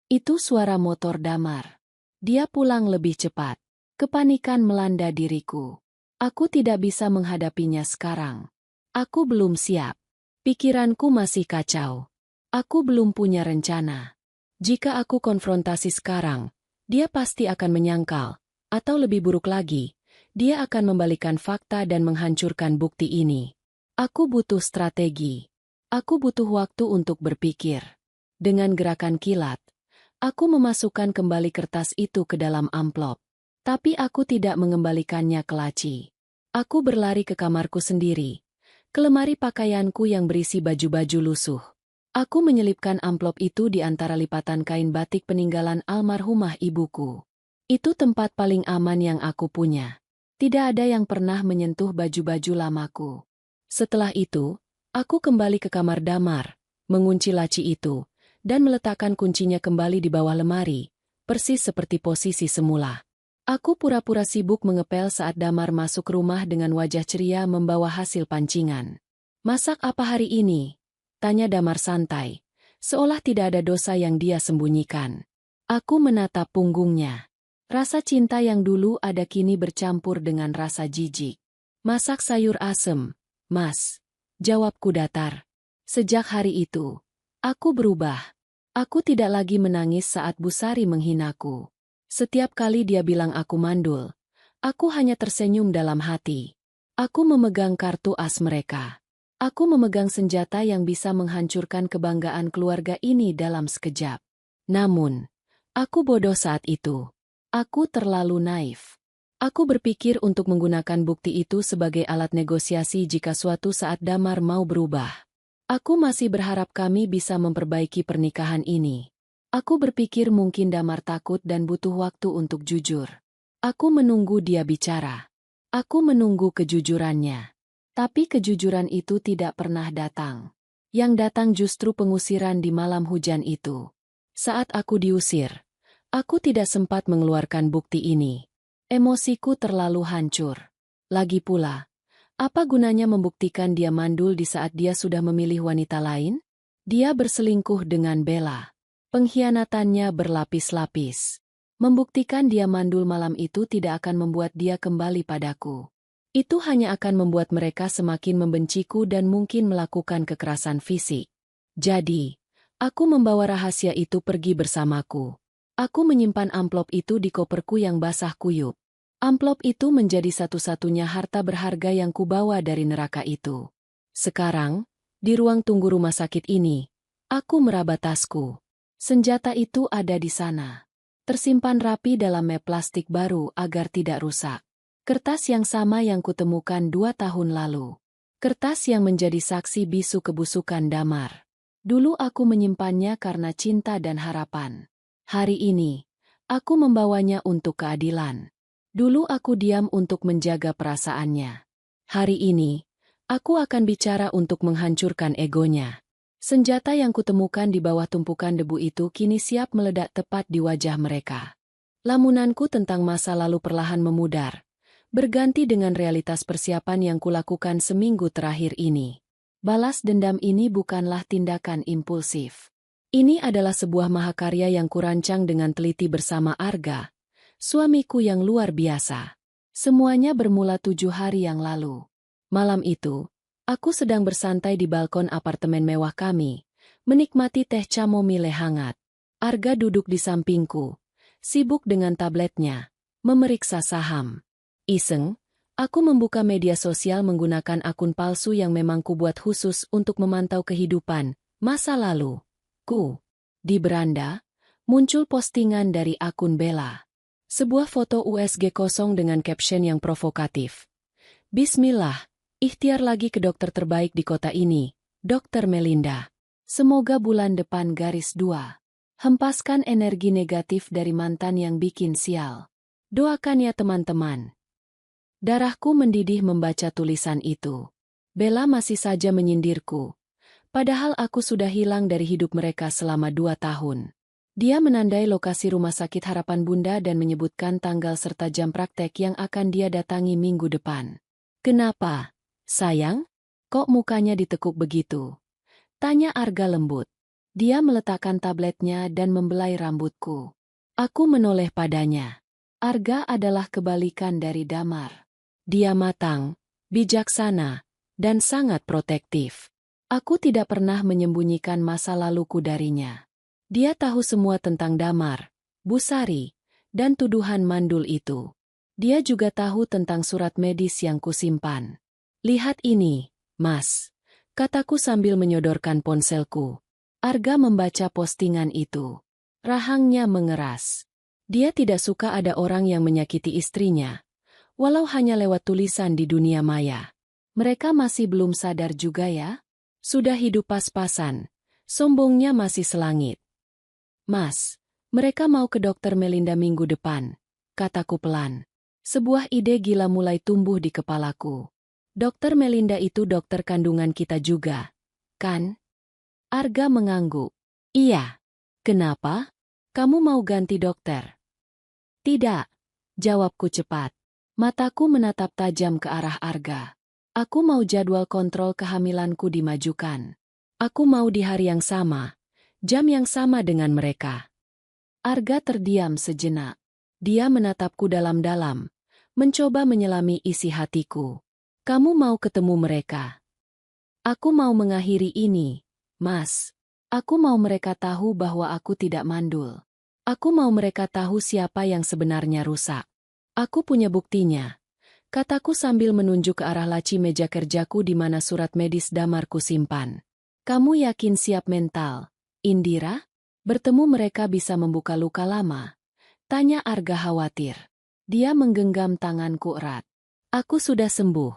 Itu suara motor Damar. Dia pulang lebih cepat. Kepanikan melanda diriku. Aku tidak bisa menghadapinya sekarang. Aku belum siap. Pikiranku masih kacau. Aku belum punya rencana. Jika aku konfrontasi sekarang, dia pasti akan menyangkal. Atau lebih buruk lagi, dia akan membalikan fakta dan menghancurkan bukti ini. Aku butuh strategi. Aku butuh waktu untuk berpikir. Dengan gerakan kilat, aku memasukkan kembali kertas itu ke dalam amplop. Tapi aku tidak mengembalikannya ke laci. Aku berlari ke kamarku sendiri, ke lemari pakaianku yang berisi baju-baju lusuh. Aku menyelipkan amplop itu di antara lipatan kain batik peninggalan almarhumah ibuku. Itu tempat paling aman yang aku punya. Tidak ada yang pernah menyentuh baju-baju lamaku. Setelah itu, aku kembali ke kamar Damar, mengunci laci itu, dan meletakkan kuncinya kembali di bawah lemari, persis seperti posisi semula. Aku pura-pura sibuk mengepel saat Damar masuk rumah dengan wajah ceria membawa hasil pancingan. "Masak apa hari ini?" tanya Damar santai, seolah tidak ada dosa yang dia sembunyikan. Aku menatap punggungnya. Rasa cinta yang dulu ada kini bercampur dengan rasa jijik. "Masak sayur asem, Mas," jawabku datar. Sejak hari itu, aku berubah. Aku tidak lagi menangis saat Bu Sari menghinaku. Setiap kali dia bilang aku mandul, aku hanya tersenyum dalam hati. Aku memegang kartu as mereka. Aku memegang senjata yang bisa menghancurkan kebanggaan keluarga ini dalam sekejap. Namun, aku bodoh saat itu. Aku terlalu naif. Aku berpikir untuk menggunakan bukti itu sebagai alat negosiasi jika suatu saat Damar mau berubah. Aku masih berharap kami bisa memperbaiki pernikahan ini. Aku berpikir mungkin Damar takut dan butuh waktu untuk jujur. Aku menunggu dia bicara. Aku menunggu kejujurannya. Tapi kejujuran itu tidak pernah datang. Yang datang justru pengusiran di malam hujan itu. Saat aku diusir, aku tidak sempat mengeluarkan bukti ini. Emosiku terlalu hancur. Lagi pula, apa gunanya membuktikan dia mandul di saat dia sudah memilih wanita lain? Dia berselingkuh dengan Bella. Pengkhianatannya berlapis-lapis. Membuktikan dia mandul malam itu tidak akan membuat dia kembali padaku. Itu hanya akan membuat mereka semakin membenciku dan mungkin melakukan kekerasan fisik. Jadi, aku membawa rahasia itu pergi bersamaku. Aku menyimpan amplop itu di koperku yang basah kuyup. Amplop itu menjadi satu-satunya harta berharga yang kubawa dari neraka itu. Sekarang, di ruang tunggu rumah sakit ini, aku meraba tasku. Senjata itu ada di sana. Tersimpan rapi dalam map plastik baru agar tidak rusak. Kertas yang sama yang kutemukan 2 tahun lalu. Kertas yang menjadi saksi bisu kebusukan Damar. Dulu aku menyimpannya karena cinta dan harapan. Hari ini, aku membawanya untuk keadilan. Dulu aku diam untuk menjaga perasaannya. Hari ini, aku akan bicara untuk menghancurkan egonya. Senjata yang kutemukan di bawah tumpukan debu itu kini siap meledak tepat di wajah mereka. Lamunanku tentang masa lalu perlahan memudar. Berganti dengan realitas persiapan yang kulakukan seminggu terakhir ini. Balas dendam ini bukanlah tindakan impulsif. Ini adalah sebuah mahakarya yang kurancang dengan teliti bersama Arga, suamiku yang luar biasa. Semuanya bermula 7 hari yang lalu. Malam itu, aku sedang bersantai di balkon apartemen mewah kami, menikmati teh chamomile hangat. Arga duduk di sampingku, sibuk dengan tabletnya, memeriksa saham. Iseng, aku membuka media sosial menggunakan akun palsu yang memang kubuat khusus untuk memantau kehidupan masa lalu. Di beranda, muncul postingan dari akun Bella. Sebuah foto USG kosong dengan caption yang provokatif. "Bismillah, ikhtiar lagi ke dokter terbaik di kota ini, Dr. Melinda. Semoga bulan depan _2. Hempaskan energi negatif dari mantan yang bikin sial. Doakan ya teman-teman." Darahku mendidih membaca tulisan itu. Bella masih saja menyindirku. Padahal aku sudah hilang dari hidup mereka selama 2 tahun. Dia menandai lokasi rumah sakit Harapan Bunda dan menyebutkan tanggal serta jam praktek yang akan dia datangi minggu depan. "Kenapa, sayang? Kok mukanya ditekuk begitu?" tanya Arga lembut. Dia meletakkan tabletnya dan membelai rambutku. Aku menoleh padanya. Arga adalah kebalikan dari Damar. Dia matang, bijaksana, dan sangat protektif. Aku tidak pernah menyembunyikan masa laluku darinya. Dia tahu semua tentang Damar, Bu Sari, dan tuduhan mandul itu. Dia juga tahu tentang surat medis yang kusimpan. "Lihat ini, Mas," kataku sambil menyodorkan ponselku. Arga membaca postingan itu. Rahangnya mengeras. Dia tidak suka ada orang yang menyakiti istrinya, walau hanya lewat tulisan di dunia maya. Mereka masih belum sadar juga ya? Sudah hidup pas-pasan, sombongnya masih selangit. Mas, mereka mau ke dokter Melinda minggu depan, kataku pelan. Sebuah ide gila mulai tumbuh di kepalaku. Dokter Melinda itu dokter kandungan kita juga, kan? Arga mengangguk. Iya. Kenapa? Kamu mau ganti dokter? Tidak, jawabku cepat. Mataku menatap tajam ke arah Arga. Aku mau jadwal kontrol kehamilanku dimajukan. Aku mau di hari yang sama, jam yang sama dengan mereka. Arga terdiam sejenak. Dia menatapku dalam-dalam, mencoba menyelami isi hatiku. Kamu mau ketemu mereka? Aku mau mengakhiri ini, Mas. Aku mau mereka tahu bahwa aku tidak mandul. Aku mau mereka tahu siapa yang sebenarnya rusak. Aku punya buktinya, kataku sambil menunjuk ke arah laci meja kerjaku di mana surat medis damarku simpan. Kamu yakin siap mental, Indira? Bertemu mereka bisa membuka luka lama? Tanya Arga khawatir. Dia menggenggam tanganku erat. Aku sudah sembuh,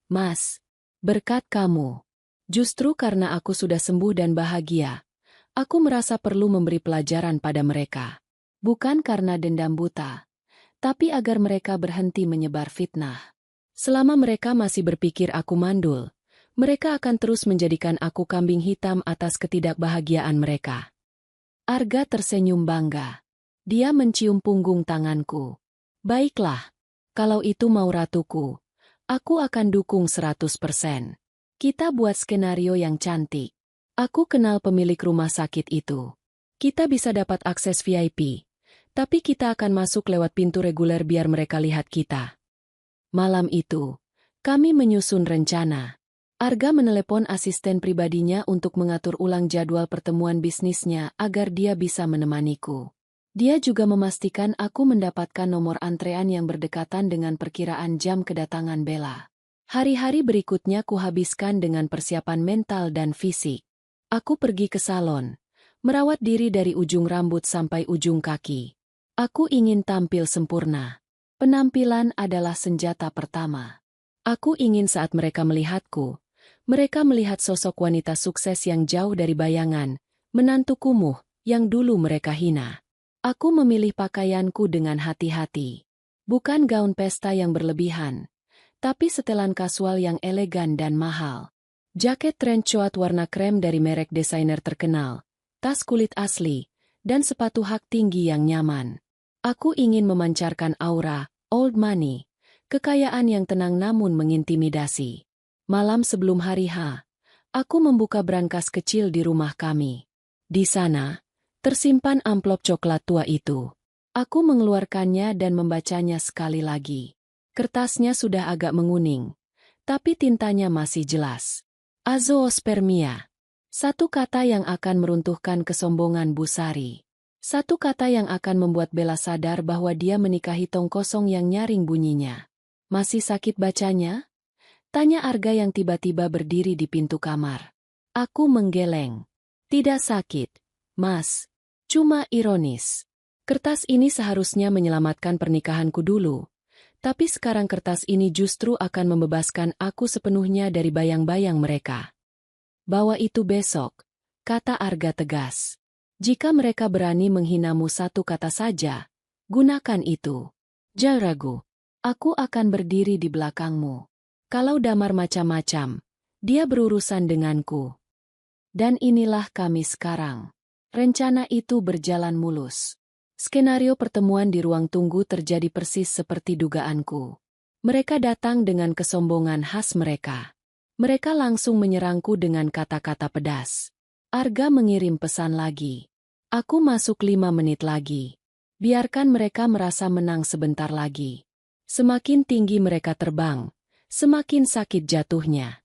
Mas. Berkat kamu. Justru karena aku sudah sembuh dan bahagia, aku merasa perlu memberi pelajaran pada mereka. Bukan karena dendam buta, tapi agar mereka berhenti menyebar fitnah. Selama mereka masih berpikir aku mandul, mereka akan terus menjadikan aku kambing hitam atas ketidakbahagiaan mereka. Arga tersenyum bangga. Dia mencium punggung tanganku. Baiklah, kalau itu mau ratuku, aku akan dukung 100%. Kita buat skenario yang cantik. Aku kenal pemilik rumah sakit itu. Kita bisa dapat akses VIP, tapi kita akan masuk lewat pintu reguler biar mereka lihat kita. Malam itu, kami menyusun rencana. Arga menelepon asisten pribadinya untuk mengatur ulang jadwal pertemuan bisnisnya agar dia bisa menemaniku. Dia juga memastikan aku mendapatkan nomor antrean yang berdekatan dengan perkiraan jam kedatangan Bella. Hari-hari berikutnya kuhabiskan dengan persiapan mental dan fisik. Aku pergi ke salon, merawat diri dari ujung rambut sampai ujung kaki. Aku ingin tampil sempurna. Penampilan adalah senjata pertama. Aku ingin saat mereka melihatku, mereka melihat sosok wanita sukses yang jauh dari bayangan, menantu kumuh yang dulu mereka hina. Aku memilih pakaianku dengan hati-hati. Bukan gaun pesta yang berlebihan, tapi setelan kasual yang elegan dan mahal. Jaket trench coat warna krem dari merek desainer terkenal, tas kulit asli, dan sepatu hak tinggi yang nyaman. Aku ingin memancarkan aura, old money, kekayaan yang tenang namun mengintimidasi. Malam sebelum hari H, aku membuka brankas kecil di rumah kami. Di sana, tersimpan amplop coklat tua itu. Aku mengeluarkannya dan membacanya sekali lagi. Kertasnya sudah agak menguning, tapi tintanya masih jelas. Azoospermia. Satu kata yang akan meruntuhkan kesombongan Busari. Satu kata yang akan membuat Bella sadar bahwa dia menikahi tong kosong yang nyaring bunyinya. Masih sakit bacanya? Tanya Arga yang tiba-tiba berdiri di pintu kamar. Aku menggeleng. Tidak sakit, Mas. Cuma ironis. Kertas ini seharusnya menyelamatkan pernikahanku dulu. Tapi sekarang kertas ini justru akan membebaskan aku sepenuhnya dari bayang-bayang mereka. Bawa itu besok, kata Arga tegas. Jika mereka berani menghinamu satu kata saja, gunakan itu. Jangan ragu, aku akan berdiri di belakangmu. Kalau Damar macam-macam, dia berurusan denganku. Dan inilah kami sekarang. Rencana itu berjalan mulus. Skenario pertemuan di ruang tunggu terjadi persis seperti dugaanku. Mereka datang dengan kesombongan khas mereka. Mereka langsung menyerangku dengan kata-kata pedas. Arga mengirim pesan lagi. Aku masuk 5 menit lagi. Biarkan mereka merasa menang sebentar lagi. Semakin tinggi mereka terbang, semakin sakit jatuhnya.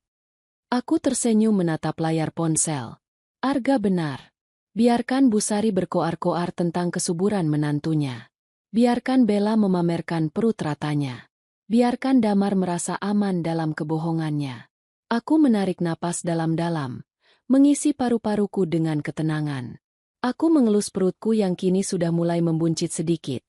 Aku tersenyum menatap layar ponsel. Arga benar. Biarkan Busari berkoar-koar tentang kesuburan menantunya. Biarkan Bella memamerkan perut ratanya. Biarkan Damar merasa aman dalam kebohongannya. Aku menarik napas dalam-dalam, mengisi paru-paruku dengan ketenangan. Aku mengelus perutku yang kini sudah mulai membuncit sedikit.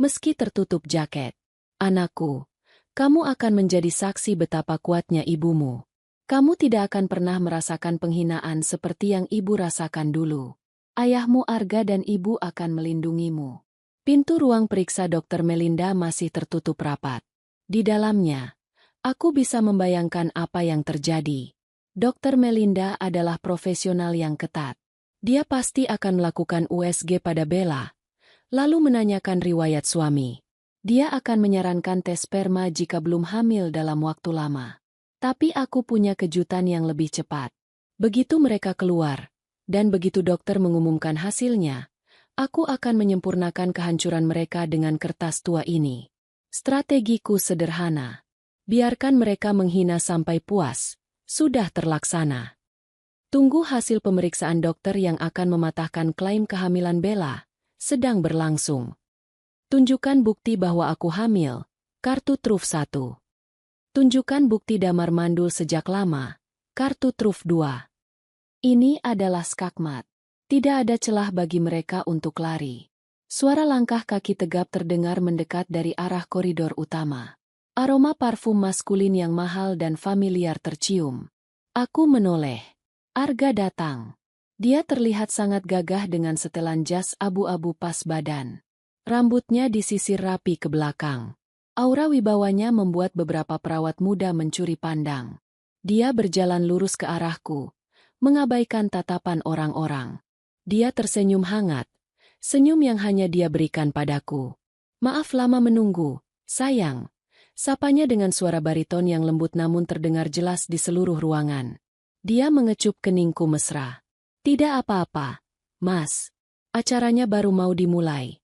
meski tertutup jaket. Anakku, kamu akan menjadi saksi betapa kuatnya ibumu. Kamu tidak akan pernah merasakan penghinaan seperti yang ibu rasakan dulu. Ayahmu Arga dan ibu akan melindungimu. Pintu ruang periksa Dr. Melinda masih tertutup rapat. Di dalamnya, aku bisa membayangkan apa yang terjadi. Dr. Melinda adalah profesional yang ketat. Dia pasti akan melakukan USG pada Bella, lalu menanyakan riwayat suami. Dia akan menyarankan tes sperma jika belum hamil dalam waktu lama. Tapi aku punya kejutan yang lebih cepat. Begitu mereka keluar, dan begitu dokter mengumumkan hasilnya, aku akan menyempurnakan kehancuran mereka dengan kertas tua ini. Strategiku sederhana. Biarkan mereka menghina sampai puas. Sudah terlaksana. Tunggu hasil pemeriksaan dokter yang akan mematahkan klaim kehamilan Bella. Sedang berlangsung. Tunjukkan bukti bahwa aku hamil. Kartu truf 1. Tunjukkan bukti damar mandul sejak lama. Kartu truf 2. Ini adalah skakmat. Tidak ada celah bagi mereka untuk lari. Suara langkah kaki tegap terdengar mendekat dari arah koridor utama. Aroma parfum maskulin yang mahal dan familiar tercium. Aku menoleh. Arga datang. Dia terlihat sangat gagah dengan setelan jas abu-abu pas badan. Rambutnya disisir rapi ke belakang. Aura wibawanya membuat beberapa perawat muda mencuri pandang. Dia berjalan lurus ke arahku, mengabaikan tatapan orang-orang. Dia tersenyum hangat, senyum yang hanya dia berikan padaku. Maaf lama menunggu, sayang. Sapanya dengan suara bariton yang lembut namun terdengar jelas di seluruh ruangan. Dia mengecup keningku mesra. Tidak apa-apa, Mas. Acaranya baru mau dimulai.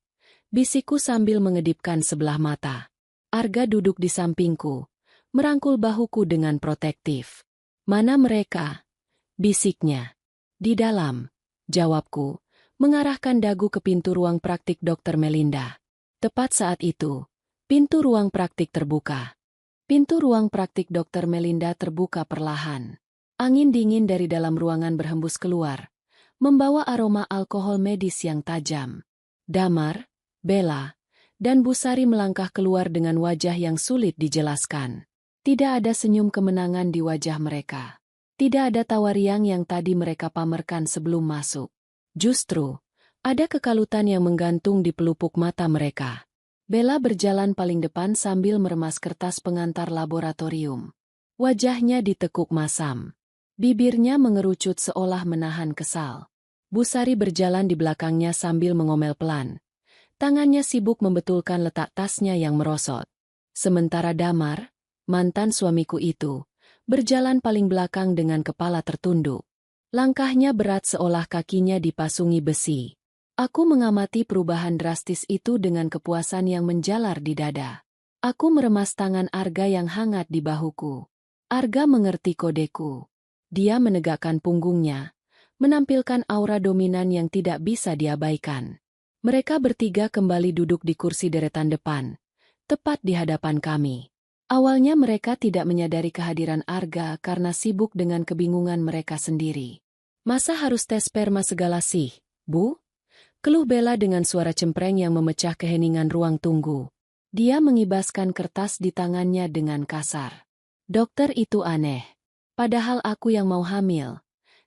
Bisikku sambil mengedipkan sebelah mata. Arga duduk di sampingku, merangkul bahuku dengan protektif. Mana mereka? Bisiknya. Di dalam, jawabku, mengarahkan dagu ke pintu ruang praktik Dr. Melinda. Tepat saat itu, pintu ruang praktik terbuka. Pintu ruang praktik Dr. Melinda terbuka perlahan. Angin dingin dari dalam ruangan berhembus keluar, membawa aroma alkohol medis yang tajam. Damar, Bella, dan Bu Sari melangkah keluar dengan wajah yang sulit dijelaskan. Tidak ada senyum kemenangan di wajah mereka. Tidak ada tawa riang yang tadi mereka pamerkan sebelum masuk. Justru, ada kekalutan yang menggantung di pelupuk mata mereka. Bella berjalan paling depan sambil meremas kertas pengantar laboratorium. Wajahnya ditekuk masam. Bibirnya mengerucut seolah menahan kesal. Bu Sari berjalan di belakangnya sambil mengomel pelan. Tangannya sibuk membetulkan letak tasnya yang merosot. Sementara Damar, mantan suamiku itu, berjalan paling belakang dengan kepala tertunduk. Langkahnya berat seolah kakinya dipasungi besi. Aku mengamati perubahan drastis itu dengan kepuasan yang menjalar di dada. Aku meremas tangan Arga yang hangat di bahuku. Arga mengerti kodeku. Dia menegakkan punggungnya, menampilkan aura dominan yang tidak bisa diabaikan. Mereka bertiga kembali duduk di kursi deretan depan, tepat di hadapan kami. Awalnya mereka tidak menyadari kehadiran Arga karena sibuk dengan kebingungan mereka sendiri. Masa harus tes sperma segala sih, Bu? Keluh Bella dengan suara cempreng yang memecah keheningan ruang tunggu. Dia mengibaskan kertas di tangannya dengan kasar. Dokter itu aneh. Padahal aku yang mau hamil.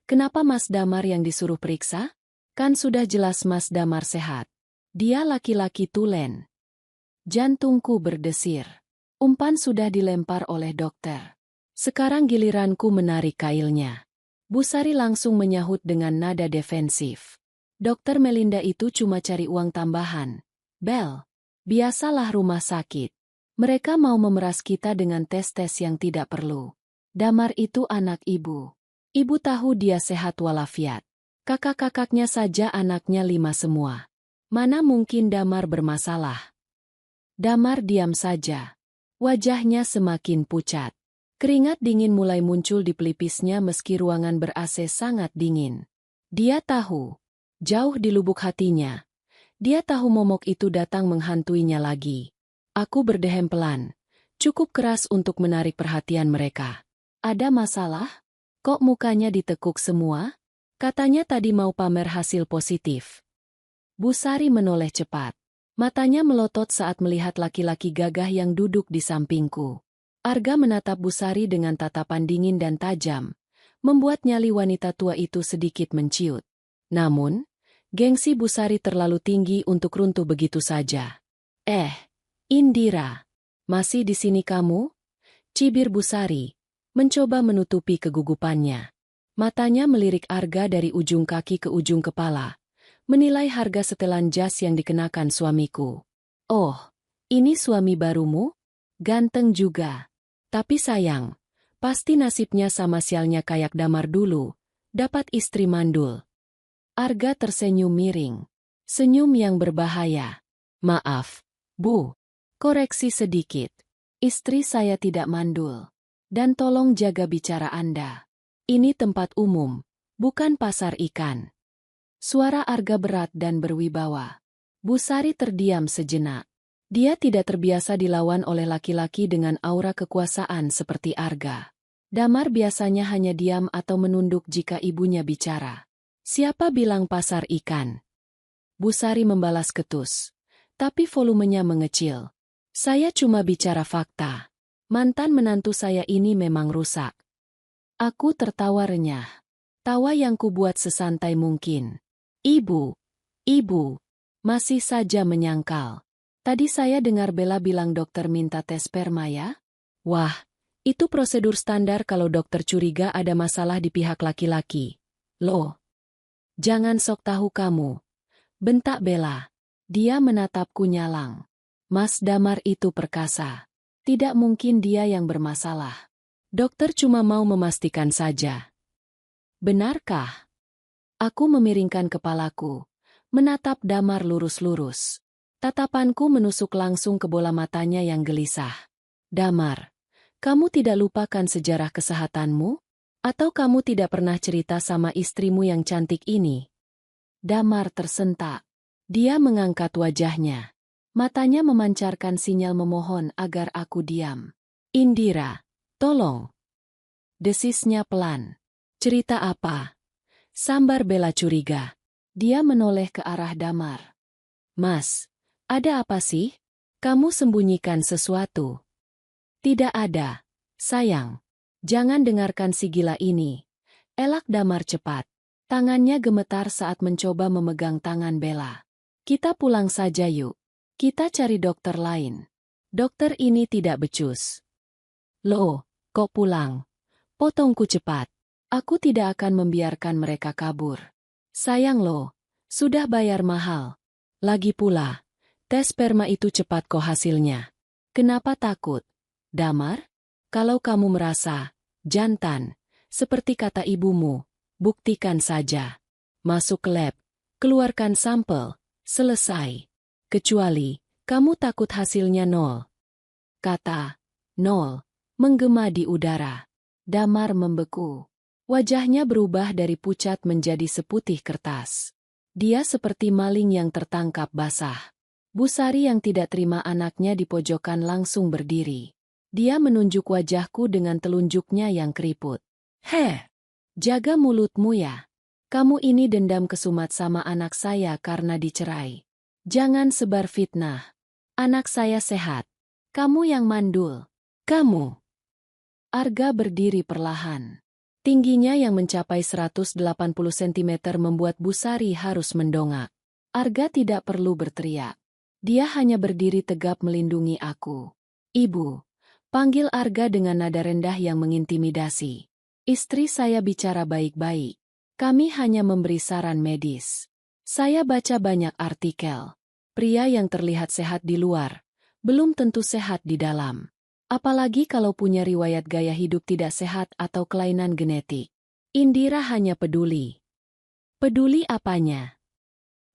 Kenapa Mas Damar yang disuruh periksa? Kan sudah jelas Mas Damar sehat. Dia laki-laki tulen. Jantungku berdesir. Umpan sudah dilempar oleh dokter. Sekarang giliranku menarik kailnya. Bu Sari langsung menyahut dengan nada defensif. Dokter Melinda itu cuma cari uang tambahan. Bel, biasalah rumah sakit. Mereka mau memeras kita dengan tes-tes yang tidak perlu. Damar itu anak ibu. Ibu tahu dia sehat walafiat. Kakak-kakaknya saja anaknya 5 semua. Mana mungkin Damar bermasalah? Damar diam saja. Wajahnya semakin pucat. Keringat dingin mulai muncul di pelipisnya meski ruangan ber-AC sangat dingin. Dia tahu, jauh di lubuk hatinya, dia tahu momok itu datang menghantuinya lagi. Aku berdehem pelan, cukup keras untuk menarik perhatian mereka. Ada masalah? Kok mukanya ditekuk semua? Katanya tadi mau pamer hasil positif. Bu Sari menoleh cepat. Matanya melotot saat melihat laki-laki gagah yang duduk di sampingku. Arga menatap Busari dengan tatapan dingin dan tajam, membuat nyali wanita tua itu sedikit menciut. Namun, gengsi Busari terlalu tinggi untuk runtuh begitu saja. Indira, masih di sini kamu? Cibir Busari, mencoba menutupi kegugupannya. Matanya melirik Arga dari ujung kaki ke ujung kepala, menilai harga setelan jas yang dikenakan suamiku. Oh, ini suami barumu? Ganteng juga. Tapi sayang, pasti nasibnya sama sialnya kayak Damar dulu, dapat istri mandul. Arga tersenyum miring. Senyum yang berbahaya. Maaf, Bu. Koreksi sedikit. Istri saya tidak mandul. Dan tolong jaga bicara Anda. Ini tempat umum, bukan pasar ikan. Suara Arga berat dan berwibawa. Busari terdiam sejenak. Dia tidak terbiasa dilawan oleh laki-laki dengan aura kekuasaan seperti Arga. Damar biasanya hanya diam atau menunduk jika ibunya bicara. Siapa bilang pasar ikan? Busari membalas ketus. Tapi volumenya mengecil. Saya cuma bicara fakta. Mantan menantu saya ini memang rusak. Aku tertawa renyah. Tawa yang kubuat sesantai mungkin. Ibu, masih saja menyangkal. Tadi saya dengar Bella bilang dokter minta tes sperma ya? Wah, itu prosedur standar kalau dokter curiga ada masalah di pihak laki-laki. Loh, jangan sok tahu kamu. Bentak Bella. Dia menatapku nyalang. Mas Damar itu perkasa. Tidak mungkin dia yang bermasalah. Dokter cuma mau memastikan saja. Benarkah? Aku memiringkan kepalaku, menatap Damar lurus-lurus. Tatapanku menusuk langsung ke bola matanya yang gelisah. Damar, kamu tidak lupakan sejarah kesehatanmu? Atau kamu tidak pernah cerita sama istrimu yang cantik ini? Damar tersentak. Dia mengangkat wajahnya. Matanya memancarkan sinyal memohon agar aku diam. Indira, tolong. Desisnya pelan. Cerita apa? Sambar Bella curiga. Dia menoleh ke arah Damar. Mas, ada apa sih? Kamu sembunyikan sesuatu. Tidak ada, sayang. Jangan dengarkan si gila ini. Elak Damar cepat. Tangannya gemetar saat mencoba memegang tangan Bella. Kita pulang saja yuk. Kita cari dokter lain. Dokter ini tidak becus. Loh, kok pulang? Potongku cepat. Aku tidak akan membiarkan mereka kabur. Sayang lo, sudah bayar mahal. Lagi pula, tes sperma itu cepat kok hasilnya. Kenapa takut? Damar? Kalau kamu merasa jantan, seperti kata ibumu, buktikan saja. Masuk ke lab, keluarkan sampel, selesai. Kecuali, kamu takut hasilnya nol. Kata nol menggema di udara. Damar membeku. Wajahnya berubah dari pucat menjadi seputih kertas. Dia seperti maling yang tertangkap basah. Busari yang tidak terima anaknya di pojokan langsung berdiri. Dia menunjuk wajahku dengan telunjuknya yang keriput. Jaga mulutmu ya. Kamu ini dendam kesumat sama anak saya karena dicerai. Jangan sebar fitnah. Anak saya sehat. Kamu yang mandul. Kamu. Arga berdiri perlahan. Tingginya yang mencapai 180 cm membuat Busari harus mendongak. Arga tidak perlu berteriak. Dia hanya berdiri tegap melindungi aku. Ibu, panggil Arga dengan nada rendah yang mengintimidasi. Istri saya bicara baik-baik. Kami hanya memberi saran medis. Saya baca banyak artikel. Pria yang terlihat sehat di luar, belum tentu sehat di dalam. Apalagi kalau punya riwayat gaya hidup tidak sehat atau kelainan genetik. Indira hanya peduli. Peduli apanya?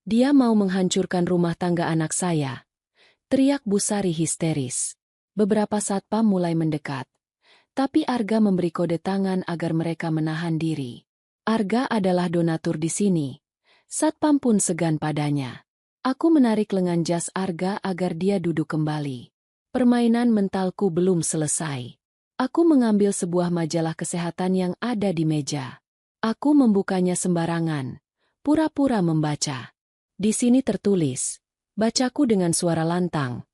Dia mau menghancurkan rumah tangga anak saya. Teriak Busari histeris. Beberapa satpam mulai mendekat. Tapi Arga memberi kode tangan agar mereka menahan diri. Arga adalah donatur di sini. Satpam pun segan padanya. Aku menarik lengan jas Arga agar dia duduk kembali. Permainan mentalku belum selesai. Aku mengambil sebuah majalah kesehatan yang ada di meja. Aku membukanya sembarangan. Pura-pura membaca. Di sini tertulis, Bacaku dengan suara lantang.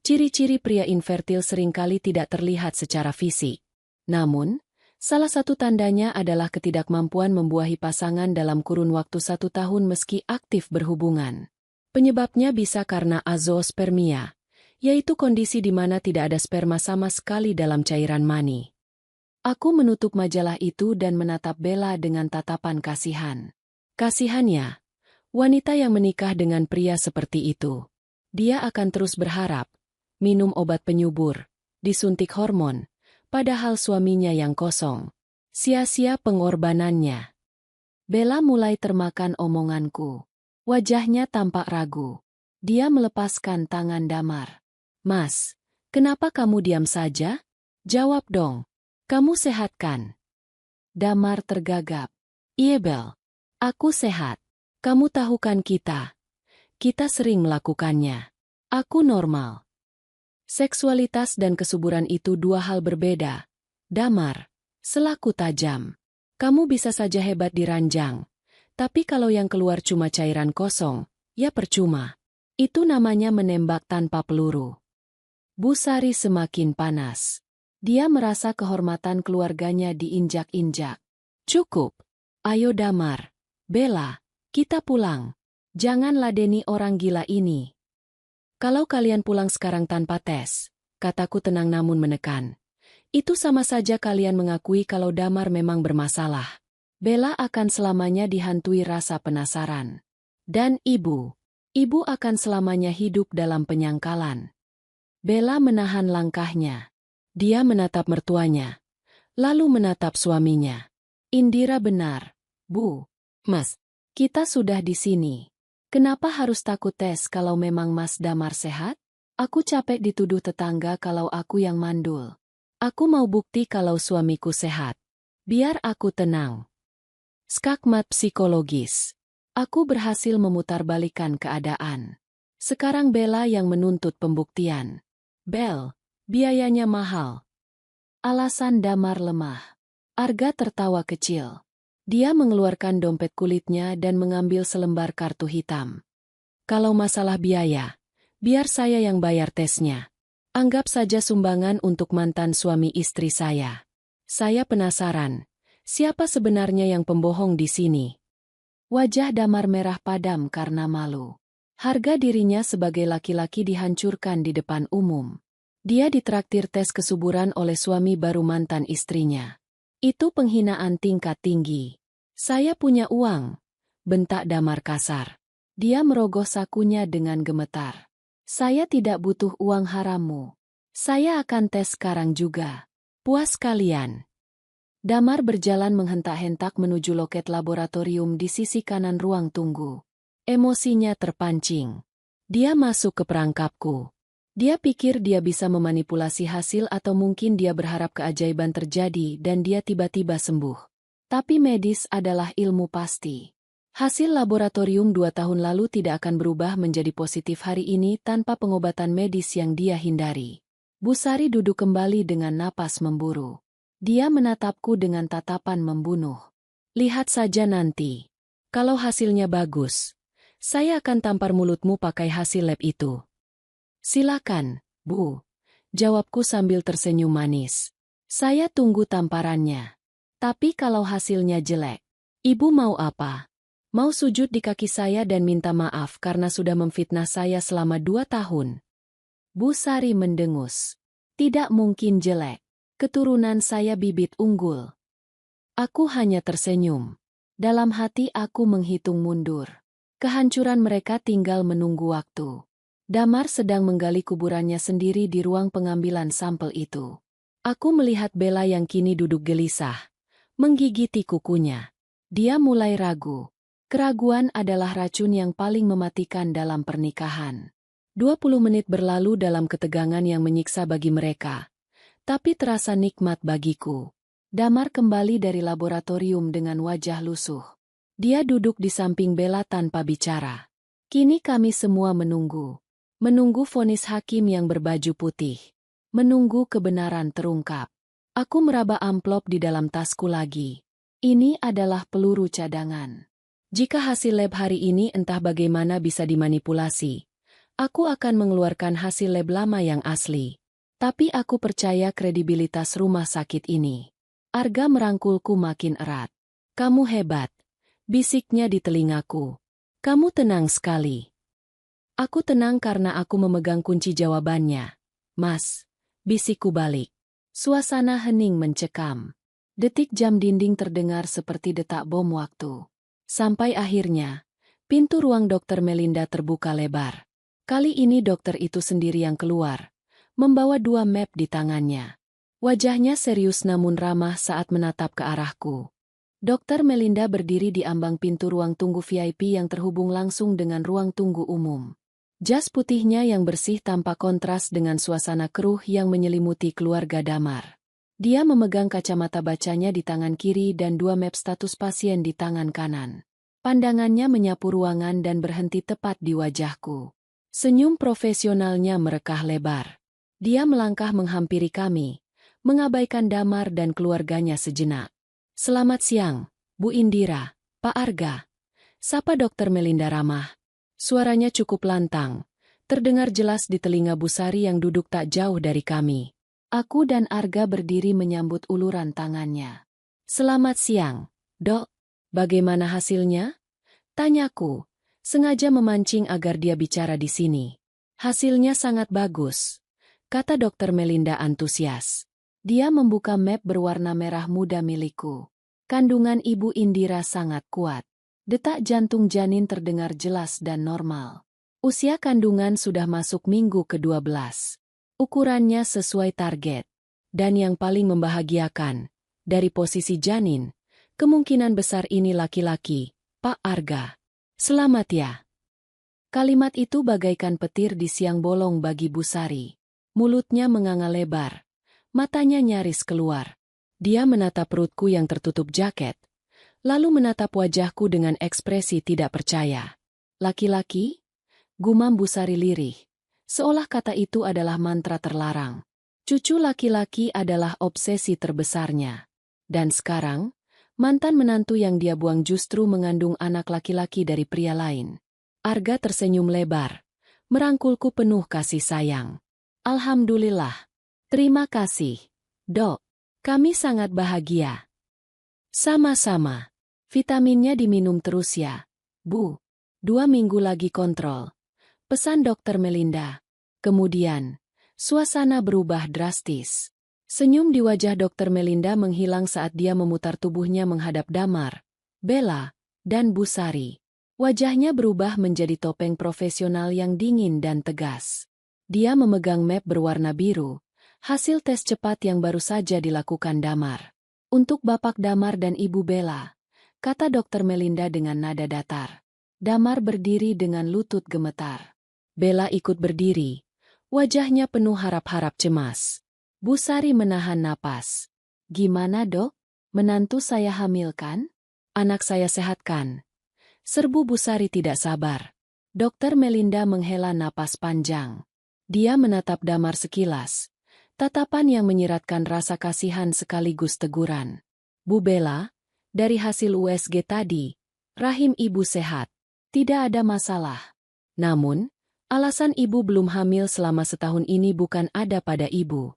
Ciri-ciri pria infertil seringkali tidak terlihat secara fisik. Namun, salah satu tandanya adalah ketidakmampuan membuahi pasangan dalam kurun waktu 1 tahun meski aktif berhubungan. Penyebabnya bisa karena azoospermia, yaitu kondisi di mana tidak ada sperma sama sekali dalam cairan mani. Aku menutup majalah itu dan menatap Bella dengan tatapan kasihan. Kasihannya, wanita yang menikah dengan pria seperti itu. Dia akan terus berharap, minum obat penyubur, disuntik hormon, padahal suaminya yang kosong. Sia-sia pengorbanannya. Bella mulai termakan omonganku. Wajahnya tampak ragu. Dia melepaskan tangan Damar. Mas, kenapa kamu diam saja? Jawab dong. Kamu sehat kan? Damar tergagap. Iya Bel, aku sehat. Kamu tahu kan kita sering melakukannya. Aku normal. Seksualitas dan kesuburan itu dua hal berbeda. Damar, selaku tajam. Kamu bisa saja hebat di ranjang. Tapi kalau yang keluar cuma cairan kosong, ya percuma. Itu namanya menembak tanpa peluru. Bu Sari semakin panas. Dia merasa kehormatan keluarganya diinjak-injak. Cukup. Ayo Damar. Bella, kita pulang. Jangan ladeni orang gila ini. Kalau kalian pulang sekarang tanpa tes, kataku tenang namun menekan. Itu sama saja kalian mengakui kalau Damar memang bermasalah. Bella akan selamanya dihantui rasa penasaran. Dan ibu akan selamanya hidup dalam penyangkalan. Bella menahan langkahnya. Dia menatap mertuanya, lalu menatap suaminya. Indira benar, Bu. Mas, kita sudah di sini. Kenapa harus takut tes kalau memang Mas Damar sehat? Aku capek dituduh tetangga kalau aku yang mandul. Aku mau bukti kalau suamiku sehat. Biar aku tenang. Skakmat psikologis. Aku berhasil memutarbalikkan keadaan. Sekarang Bella yang menuntut pembuktian. Bel, biayanya mahal. Alasan Damar lemah. Arga tertawa kecil. Dia mengeluarkan dompet kulitnya dan mengambil selembar kartu hitam. Kalau masalah biaya, biar saya yang bayar tesnya. Anggap saja sumbangan untuk mantan suami istri saya. Saya penasaran, siapa sebenarnya yang pembohong di sini? Wajah Damar merah padam karena malu. Harga dirinya sebagai laki-laki dihancurkan di depan umum. Dia ditraktir tes kesuburan oleh suami baru mantan istrinya. Itu penghinaan tingkat tinggi. Saya punya uang, bentak Damar kasar. Dia merogoh sakunya dengan gemetar. Saya tidak butuh uang harammu. Saya akan tes sekarang juga. Puas kalian. Damar berjalan menghentak-hentak menuju loket laboratorium di sisi kanan ruang tunggu. Emosinya terpancing. Dia masuk ke perangkapku. Dia pikir dia bisa memanipulasi hasil atau mungkin dia berharap keajaiban terjadi dan dia tiba-tiba sembuh. Tapi medis adalah ilmu pasti. Hasil laboratorium 2 tahun lalu tidak akan berubah menjadi positif hari ini tanpa pengobatan medis yang dia hindari. Bu Sari duduk kembali dengan napas memburu. Dia menatapku dengan tatapan membunuh. Lihat saja nanti. Kalau hasilnya bagus, saya akan tampar mulutmu pakai hasil lab itu. Silakan, Bu. Jawabku sambil tersenyum manis. Saya tunggu tamparannya. Tapi kalau hasilnya jelek, Ibu mau apa? Mau sujud di kaki saya dan minta maaf karena sudah memfitnah saya selama 2 tahun? Bu Sari mendengus. Tidak mungkin jelek. Keturunan saya bibit unggul. Aku hanya tersenyum. Dalam hati aku menghitung mundur. Kehancuran mereka tinggal menunggu waktu. Damar sedang menggali kuburannya sendiri di ruang pengambilan sampel itu. Aku melihat Bella yang kini duduk gelisah, menggigiti kukunya. Dia mulai ragu. Keraguan adalah racun yang paling mematikan dalam pernikahan. 20 menit berlalu dalam ketegangan yang menyiksa bagi mereka. Tapi terasa nikmat bagiku. Damar kembali dari laboratorium dengan wajah lusuh. Dia duduk di samping Bella tanpa bicara. Kini kami semua menunggu. Menunggu vonis hakim yang berbaju putih. Menunggu kebenaran terungkap. Aku meraba amplop di dalam tasku lagi. Ini adalah peluru cadangan. Jika hasil lab hari ini entah bagaimana bisa dimanipulasi, Aku akan mengeluarkan hasil lab lama yang asli. Tapi aku percaya kredibilitas rumah sakit ini. Arga merangkulku makin erat. Kamu hebat, bisiknya di telingaku. Kamu tenang sekali. Aku tenang karena aku memegang kunci jawabannya. Mas, bisikku balik. Suasana hening mencekam. Detik jam dinding terdengar seperti detak bom waktu. Sampai akhirnya, pintu ruang Dokter Melinda terbuka lebar. Kali ini dokter itu sendiri yang keluar, membawa 2 map di tangannya. Wajahnya serius namun ramah saat menatap ke arahku. Dokter Melinda berdiri di ambang pintu ruang tunggu VIP yang terhubung langsung dengan ruang tunggu umum. Jas putihnya yang bersih tampak kontras dengan suasana keruh yang menyelimuti keluarga Damar. Dia memegang kacamata bacanya di tangan kiri dan 2 map status pasien di tangan kanan. Pandangannya menyapu ruangan dan berhenti tepat di wajahku. Senyum profesionalnya merekah lebar. Dia melangkah menghampiri kami, mengabaikan Damar dan keluarganya sejenak. Selamat siang, Bu Indira, Pak Arga. Sapa Dokter Melinda ramah. Suaranya cukup lantang, terdengar jelas di telinga Bu Sari yang duduk tak jauh dari kami. Aku dan Arga berdiri menyambut uluran tangannya. Selamat siang, Dok. Bagaimana hasilnya? Tanyaku, sengaja memancing agar dia bicara di sini. Hasilnya sangat bagus, kata Dokter Melinda antusias. Dia membuka map berwarna merah muda milikku. Kandungan Ibu Indira sangat kuat. Detak jantung janin terdengar jelas dan normal. Usia kandungan sudah masuk minggu ke-12. Ukurannya sesuai target. Dan yang paling membahagiakan, dari posisi janin, kemungkinan besar ini laki-laki, Pak Arga. Selamat ya. Kalimat itu bagaikan petir di siang bolong bagi Bu Sari. Mulutnya menganga lebar. Matanya nyaris keluar. Dia menatap perutku yang tertutup jaket. Lalu menatap wajahku dengan ekspresi tidak percaya. Laki-laki? Gumam Bu Sari lirih. Seolah kata itu adalah mantra terlarang. Cucu laki-laki adalah obsesi terbesarnya. Dan sekarang, mantan menantu yang dia buang justru mengandung anak laki-laki dari pria lain. Arga tersenyum lebar. Merangkulku penuh kasih sayang. Alhamdulillah. Terima kasih, Dok. Kami sangat bahagia. Sama-sama. Vitaminnya diminum terus ya, Bu. 2 minggu lagi kontrol. Pesan Dokter Melinda. Kemudian, suasana berubah drastis. Senyum di wajah Dokter Melinda menghilang saat dia memutar tubuhnya menghadap Damar, Bella, dan Bu Sari. Wajahnya berubah menjadi topeng profesional yang dingin dan tegas. Dia memegang map berwarna biru, hasil tes cepat yang baru saja dilakukan Damar. Untuk Bapak Damar dan Ibu Bella, kata Dokter Melinda dengan nada datar. Damar berdiri dengan lutut gemetar. Bella ikut berdiri. Wajahnya penuh harap-harap cemas. Bu Sari menahan napas. Gimana, Dok? Menantu saya hamil kan? Anak saya sehat kan? Serbu Bu Sari tidak sabar. Dokter Melinda menghela napas panjang. Dia menatap Damar sekilas. Tatapan yang menyiratkan rasa kasihan sekaligus teguran. Bu Bella, dari hasil USG tadi, rahim ibu sehat. Tidak ada masalah. Namun, alasan ibu belum hamil selama setahun ini bukan ada pada ibu.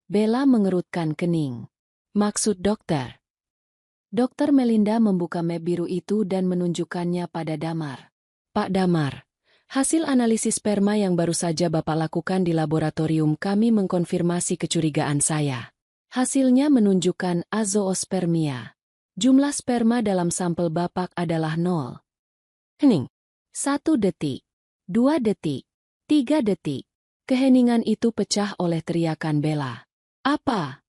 Bella mengerutkan kening. Maksud dokter? Dokter Melinda membuka map biru itu dan menunjukkannya pada Damar. Pak Damar, hasil analisis sperma yang baru saja Bapak lakukan di laboratorium kami mengkonfirmasi kecurigaan saya. Hasilnya menunjukkan azoospermia. Jumlah sperma dalam sampel Bapak adalah 0. Hening. 1 detik. 2 detik. 3 detik. Keheningan itu pecah oleh teriakan Bella. Apa?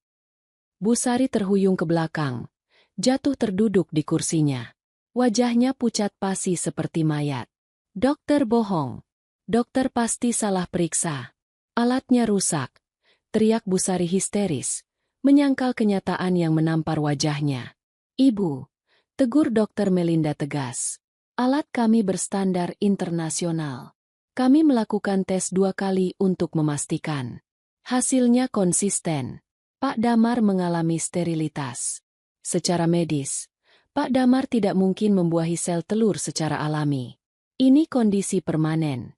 Bu Sari terhuyung ke belakang. Jatuh terduduk di kursinya. Wajahnya pucat pasi seperti mayat. Dokter bohong. Dokter pasti salah periksa. Alatnya rusak. Teriak Bu Sari histeris, menyangkal kenyataan yang menampar wajahnya. Ibu, tegur Dokter Melinda tegas. Alat kami berstandar internasional. Kami melakukan tes 2 kali untuk memastikan. Hasilnya konsisten. Pak Damar mengalami sterilitas. Secara medis, Pak Damar tidak mungkin membuahi sel telur secara alami. Ini kondisi permanen.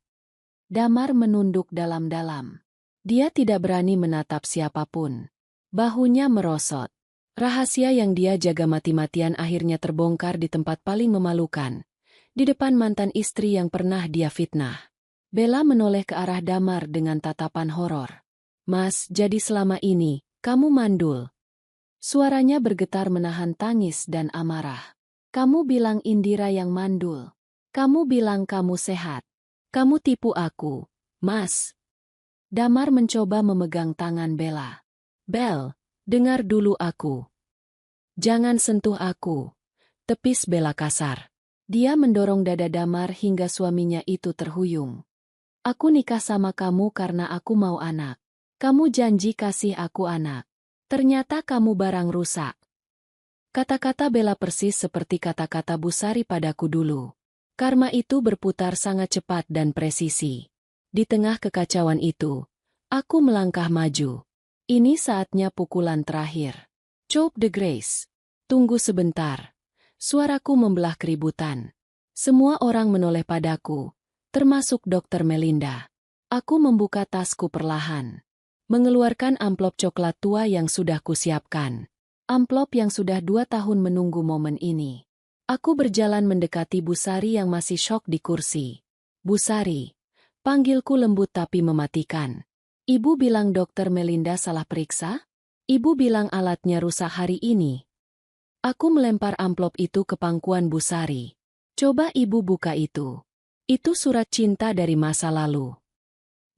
Damar menunduk dalam-dalam. Dia tidak berani menatap siapapun. Bahunya merosot. Rahasia yang dia jaga mati-matian akhirnya terbongkar di tempat paling memalukan. Di depan mantan istri yang pernah dia fitnah. Bella menoleh ke arah Damar dengan tatapan horor. "Mas, jadi selama ini, kamu mandul." Suaranya bergetar menahan tangis dan amarah. "Kamu bilang Indira yang mandul. Kamu bilang kamu sehat. Kamu tipu aku, Mas." Damar mencoba memegang tangan Bella. "Bel, dengar dulu aku. Jangan sentuh aku." Tepis Bella kasar. Dia mendorong dada Damar hingga suaminya itu terhuyung. "Aku nikah sama kamu karena aku mau anak. Kamu janji kasih aku anak. Ternyata kamu barang rusak." Kata-kata Bella persis seperti kata-kata Busari padaku dulu. Karma itu berputar sangat cepat dan presisi. Di tengah kekacauan itu, aku melangkah maju. "Ini saatnya pukulan terakhir. Chop de Grace." "Tunggu sebentar." Suaraku membelah keributan. Semua orang menoleh padaku, termasuk Dokter Melinda. Aku membuka tasku perlahan. Mengeluarkan amplop coklat tua yang sudah kusiapkan. Amplop yang sudah 2 tahun menunggu momen ini. Aku berjalan mendekati Busari yang masih syok di kursi. "Busari." Panggilku lembut tapi mematikan. "Ibu bilang Dokter Melinda salah periksa? Ibu bilang alatnya rusak hari ini." Aku melempar amplop itu ke pangkuan Busari. "Coba ibu buka itu. Itu surat cinta dari masa lalu."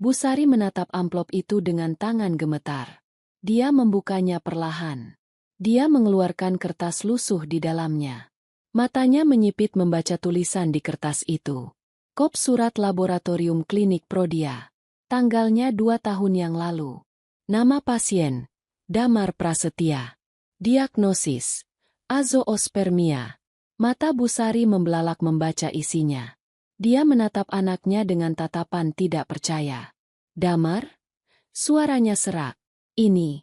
Busari menatap amplop itu dengan tangan gemetar. Dia membukanya perlahan. Dia mengeluarkan kertas lusuh di dalamnya. Matanya menyipit membaca tulisan di kertas itu. "Kop surat laboratorium klinik Prodia. Tanggalnya 2 tahun yang lalu. Nama pasien, Damar Prasetya. Diagnosis, azoospermia." Mata Busari membelalak membaca isinya. Dia menatap anaknya dengan tatapan tidak percaya. "Damar?" Suaranya serak. "Ini,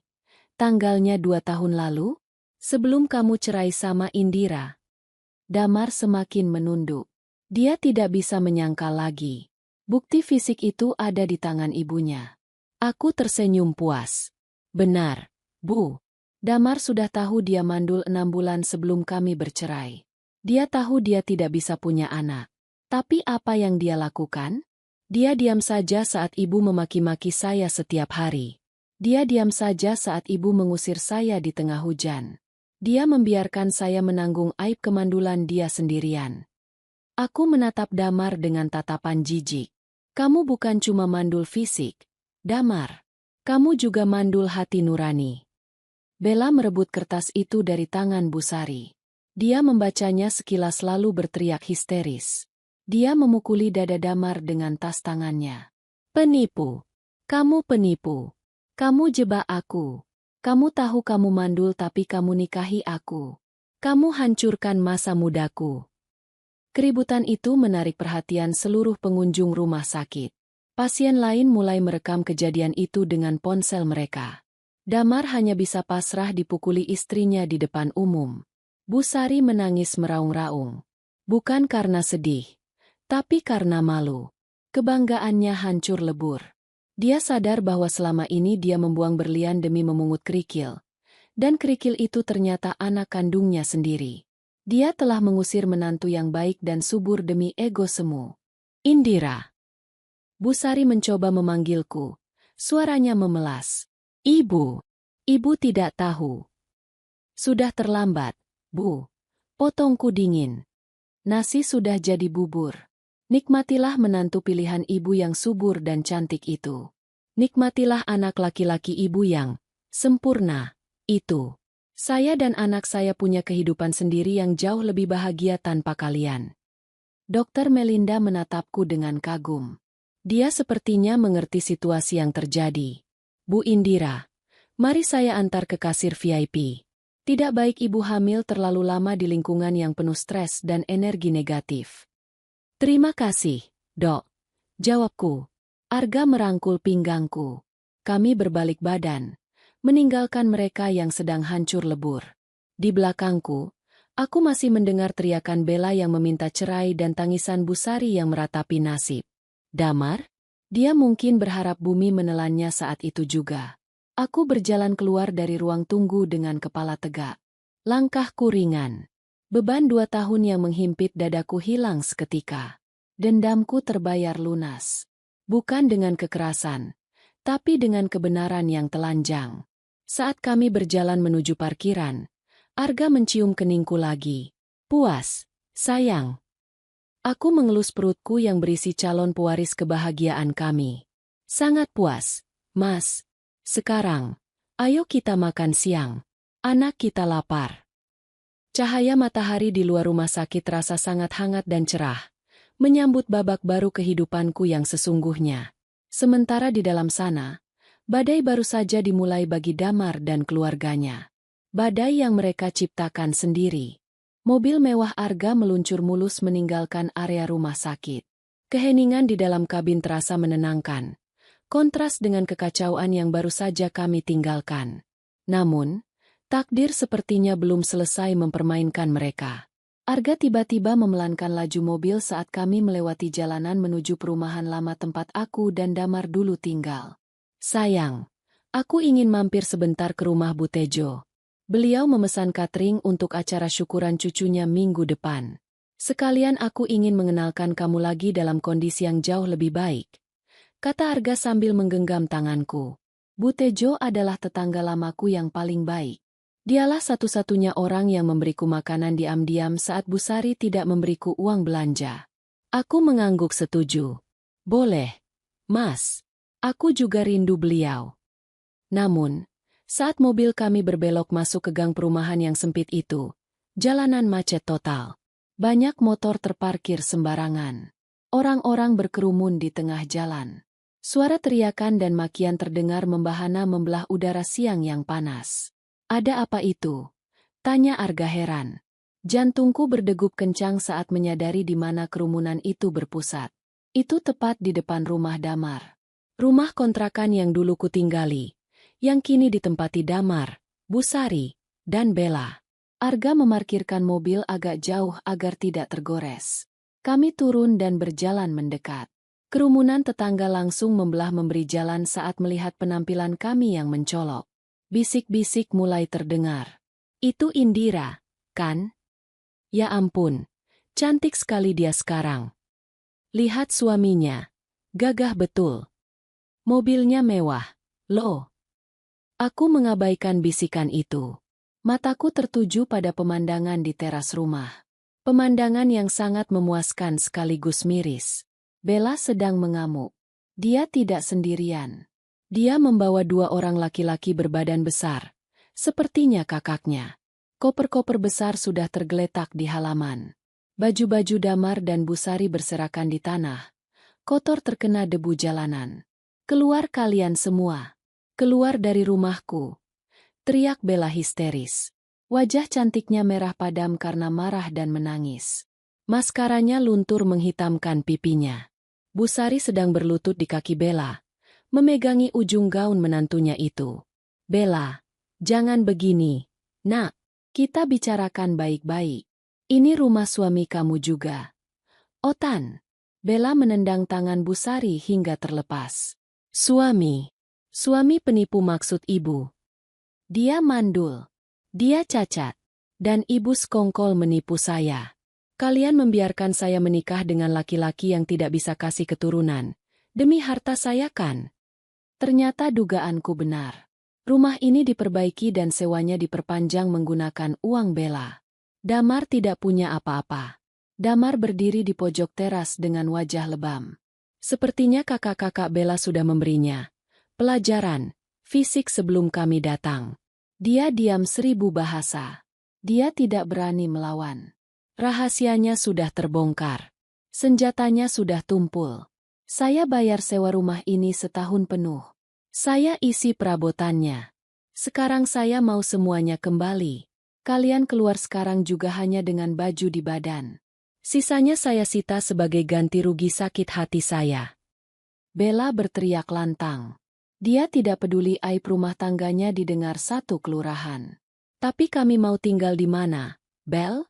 tanggalnya 2 tahun lalu? Sebelum kamu cerai sama Indira." Damar semakin menunduk. Dia tidak bisa menyangkal lagi. Bukti fisik itu ada di tangan ibunya. Aku tersenyum puas. "Benar, Bu. Damar sudah tahu dia mandul 6 bulan sebelum kami bercerai. Dia tahu dia tidak bisa punya anak. Tapi apa yang dia lakukan? Dia diam saja saat ibu memaki-maki saya setiap hari. Dia diam saja saat ibu mengusir saya di tengah hujan. Dia membiarkan saya menanggung aib kemandulan dia sendirian." Aku menatap Damar dengan tatapan jijik. "Kamu bukan cuma mandul fisik, Damar. Kamu juga mandul hati nurani." Bella merebut kertas itu dari tangan Busari. Dia membacanya sekilas lalu berteriak histeris. Dia memukuli dada Damar dengan tas tangannya. "Penipu. Kamu penipu. Kamu jebak aku. Kamu tahu kamu mandul tapi kamu nikahi aku. Kamu hancurkan masa mudaku." Keributan itu menarik perhatian seluruh pengunjung rumah sakit. Pasien lain mulai merekam kejadian itu dengan ponsel mereka. Damar hanya bisa pasrah dipukuli istrinya di depan umum. Busari menangis meraung-raung. Bukan karena sedih, tapi karena malu. Kebanggaannya hancur lebur. Dia sadar bahwa selama ini dia membuang berlian demi memungut kerikil. Dan kerikil itu ternyata anak kandungnya sendiri. Dia telah mengusir menantu yang baik dan subur demi ego semu. "Indira." Busari mencoba memanggilku. Suaranya memelas. "Ibu. Ibu tidak tahu." "Sudah terlambat, Bu. Potongku dingin. Nasi sudah jadi bubur. Nikmatilah menantu pilihan ibu yang subur dan cantik itu. Nikmatilah anak laki-laki ibu yang sempurna itu. Saya dan anak saya punya kehidupan sendiri yang jauh lebih bahagia tanpa kalian." Dokter Melinda menatapku dengan kagum. Dia sepertinya mengerti situasi yang terjadi. "Bu Indira, mari saya antar ke kasir VIP. Tidak baik ibu hamil terlalu lama di lingkungan yang penuh stres dan energi negatif." "Terima kasih, Dok." jawabku. Arga merangkul pinggangku. Kami berbalik badan, meninggalkan mereka yang sedang hancur lebur. Di belakangku, aku masih mendengar teriakan Bella yang meminta cerai dan tangisan Busari yang meratapi nasib. "Damar? Dia mungkin berharap bumi menelannya saat itu juga. Aku berjalan keluar dari ruang tunggu dengan kepala tegak. Langkahku ringan. Beban 2 tahun yang menghimpit dadaku hilang seketika. Dendamku terbayar lunas. Bukan dengan kekerasan, tapi dengan kebenaran yang telanjang. Saat kami berjalan menuju parkiran, Arga mencium keningku lagi. Puas, sayang. Aku mengelus perutku yang berisi calon pewaris kebahagiaan kami. Sangat puas, Mas. Sekarang, ayo kita makan siang. Anak kita lapar. Cahaya matahari di luar rumah sakit terasa sangat hangat dan cerah, menyambut babak baru kehidupanku yang sesungguhnya. Sementara di dalam sana, badai baru saja dimulai bagi Damar dan keluarganya. Badai yang mereka ciptakan sendiri. Mobil mewah Arga meluncur mulus meninggalkan area rumah sakit. Keheningan di dalam kabin terasa menenangkan. Kontras dengan kekacauan yang baru saja kami tinggalkan. Namun, takdir sepertinya belum selesai mempermainkan mereka. Arga tiba-tiba memelankan laju mobil saat kami melewati jalanan menuju perumahan lama tempat aku dan Damar dulu tinggal. Sayang, aku ingin mampir sebentar ke rumah Bu Tejo. Beliau memesan catering untuk acara syukuran cucunya minggu depan. Sekalian aku ingin mengenalkan kamu lagi dalam kondisi yang jauh lebih baik, kata Arga sambil menggenggam tanganku. Bu Tejo adalah tetangga lamaku yang paling baik. Dialah satu-satunya orang yang memberiku makanan diam-diam saat Bu Sari tidak memberiku uang belanja. Aku mengangguk setuju. Boleh, Mas. Aku juga rindu beliau. Namun, saat mobil kami berbelok masuk ke gang perumahan yang sempit itu, jalanan macet total. Banyak motor terparkir sembarangan. Orang-orang berkerumun di tengah jalan. Suara teriakan dan makian terdengar membahana membelah udara siang yang panas. Ada apa itu? Tanya Arga heran. Jantungku berdegup kencang saat menyadari di mana kerumunan itu berpusat. Itu tepat di depan rumah Damar. Rumah kontrakan yang dulu kutinggali, yang kini ditempati Damar, Bu Sari, dan Bella. Arga memarkirkan mobil agak jauh agar tidak tergores. Kami turun dan berjalan mendekat. Kerumunan tetangga langsung membelah memberi jalan saat melihat penampilan kami yang mencolok. Bisik-bisik mulai terdengar. Itu Indira, kan? Ya ampun, cantik sekali dia sekarang. Lihat suaminya, gagah betul. Mobilnya mewah, loh. Aku mengabaikan bisikan itu. Mataku tertuju pada pemandangan di teras rumah. Pemandangan yang sangat memuaskan sekaligus miris. Bella sedang mengamuk. Dia tidak sendirian. Dia membawa 2 orang laki-laki berbadan besar. Sepertinya kakaknya. Koper-koper besar sudah tergeletak di halaman. Baju-baju Damar dan Bu Sari berserakan di tanah. Kotor terkena debu jalanan. Keluar kalian semua. Keluar dari rumahku. Teriak Bella histeris. Wajah cantiknya merah padam karena marah dan menangis. Maskaranya luntur menghitamkan pipinya. Bu Sari sedang berlutut di kaki Bella, memegangi ujung gaun menantunya itu. Bella, jangan begini. Nak, kita bicarakan baik-baik. Ini rumah suami kamu juga. Otan. Bella menendang tangan Bu Sari hingga terlepas. Suami. Suami penipu maksud ibu. Dia mandul. Dia cacat. Dan ibu sekongkol menipu saya. Kalian membiarkan saya menikah dengan laki-laki yang tidak bisa kasih keturunan. Demi harta saya kan? Ternyata dugaanku benar. Rumah ini diperbaiki dan sewanya diperpanjang menggunakan uang Bella. Damar tidak punya apa-apa. Damar berdiri di pojok teras dengan wajah lebam. Sepertinya kakak-kakak Bella sudah memberinya pelajaran fisik sebelum kami datang. Dia diam 1000 bahasa. Dia tidak berani melawan. Rahasianya sudah terbongkar. Senjatanya sudah tumpul. Saya bayar sewa rumah ini setahun penuh. Saya isi perabotannya. Sekarang saya mau semuanya kembali. Kalian keluar sekarang juga hanya dengan baju di badan. Sisanya saya sita sebagai ganti rugi sakit hati saya. Bella berteriak lantang. Dia tidak peduli aib rumah tangganya didengar satu kelurahan. Tapi kami mau tinggal di mana, Bel?